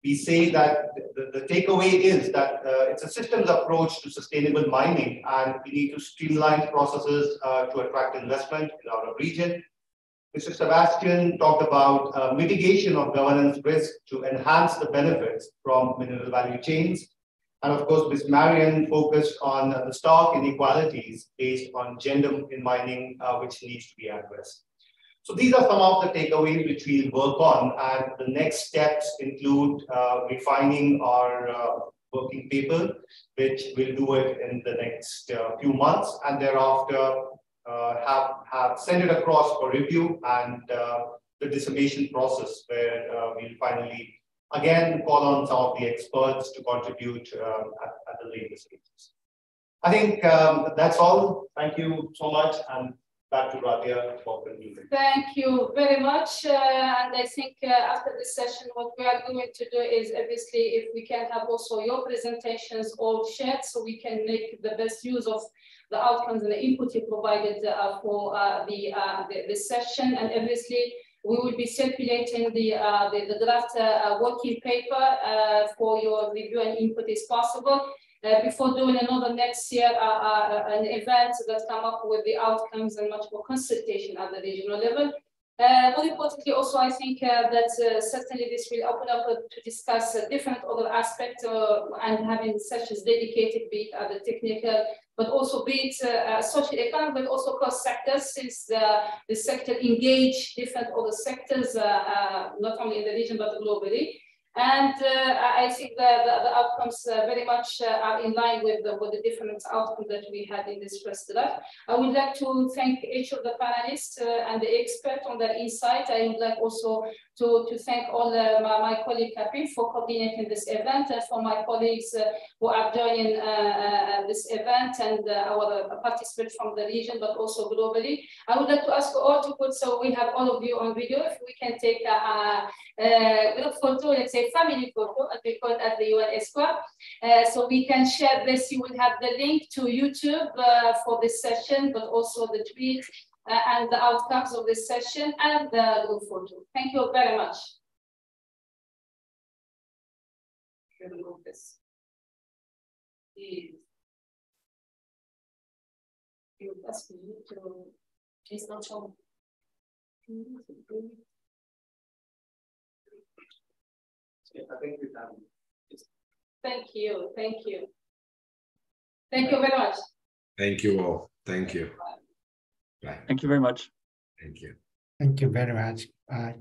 we say that the takeaway is that it's a systems approach to sustainable mining, and we need to streamline processes to attract investment in our region. Mr. Sebastian talked about mitigation of governance risk to enhance the benefits from mineral value chains. And of course, Ms. Marian focused on the stark inequalities based on gender in mining, which needs to be addressed. So these are some of the takeaways which we'll work on. And the next steps include refining our working paper, which we'll do it in the next few months, and thereafter have sent it across for review and the dissemination process where we'll finally, again, call on some of the experts to contribute at the later stages. I think that's all. Thank you so much, and back to Radia for conclusion. Thank you very much. And I think after this session, what we are going to do is, obviously, if we can have also your presentations all shared, so we can make the best use of the outcomes and the input you provided for the session. And obviously, we will be circulating the draft working paper for your review and input as possible. Before doing another next year, an event that come up with the outcomes and much more consultation at the regional level. More importantly, also, I think that certainly this will open up to discuss different other aspects and having sessions dedicated, be it at the technical, but also be it social economic, but also cross sectors, since the sector engage different other sectors, not only in the region, but globally. And I think that the outcomes very much are in line with the different outcomes that we had in this first draft. I would like to thank each of the panelists and the experts on their insight. I would like also to thank all my colleague Kapil for coordinating this event, and for my colleagues who are joining the this event and our participants from the region, but also globally. I would like to ask you all to put, so we have all of you on video, if we can take a photo, let's say family photo, as we call it at the UN Escort. So we can share this. You will have the link to YouTube for this session, but also the tweet and the outcomes of this session and the group photo. Thank you very much. Remove this. Please. You ask me to please not show. I think we have. Thank you. Thank you. Thank you very much. Thank you all. Thank you. Bye. Thank you very much. Thank you. Thank you very much. Bye.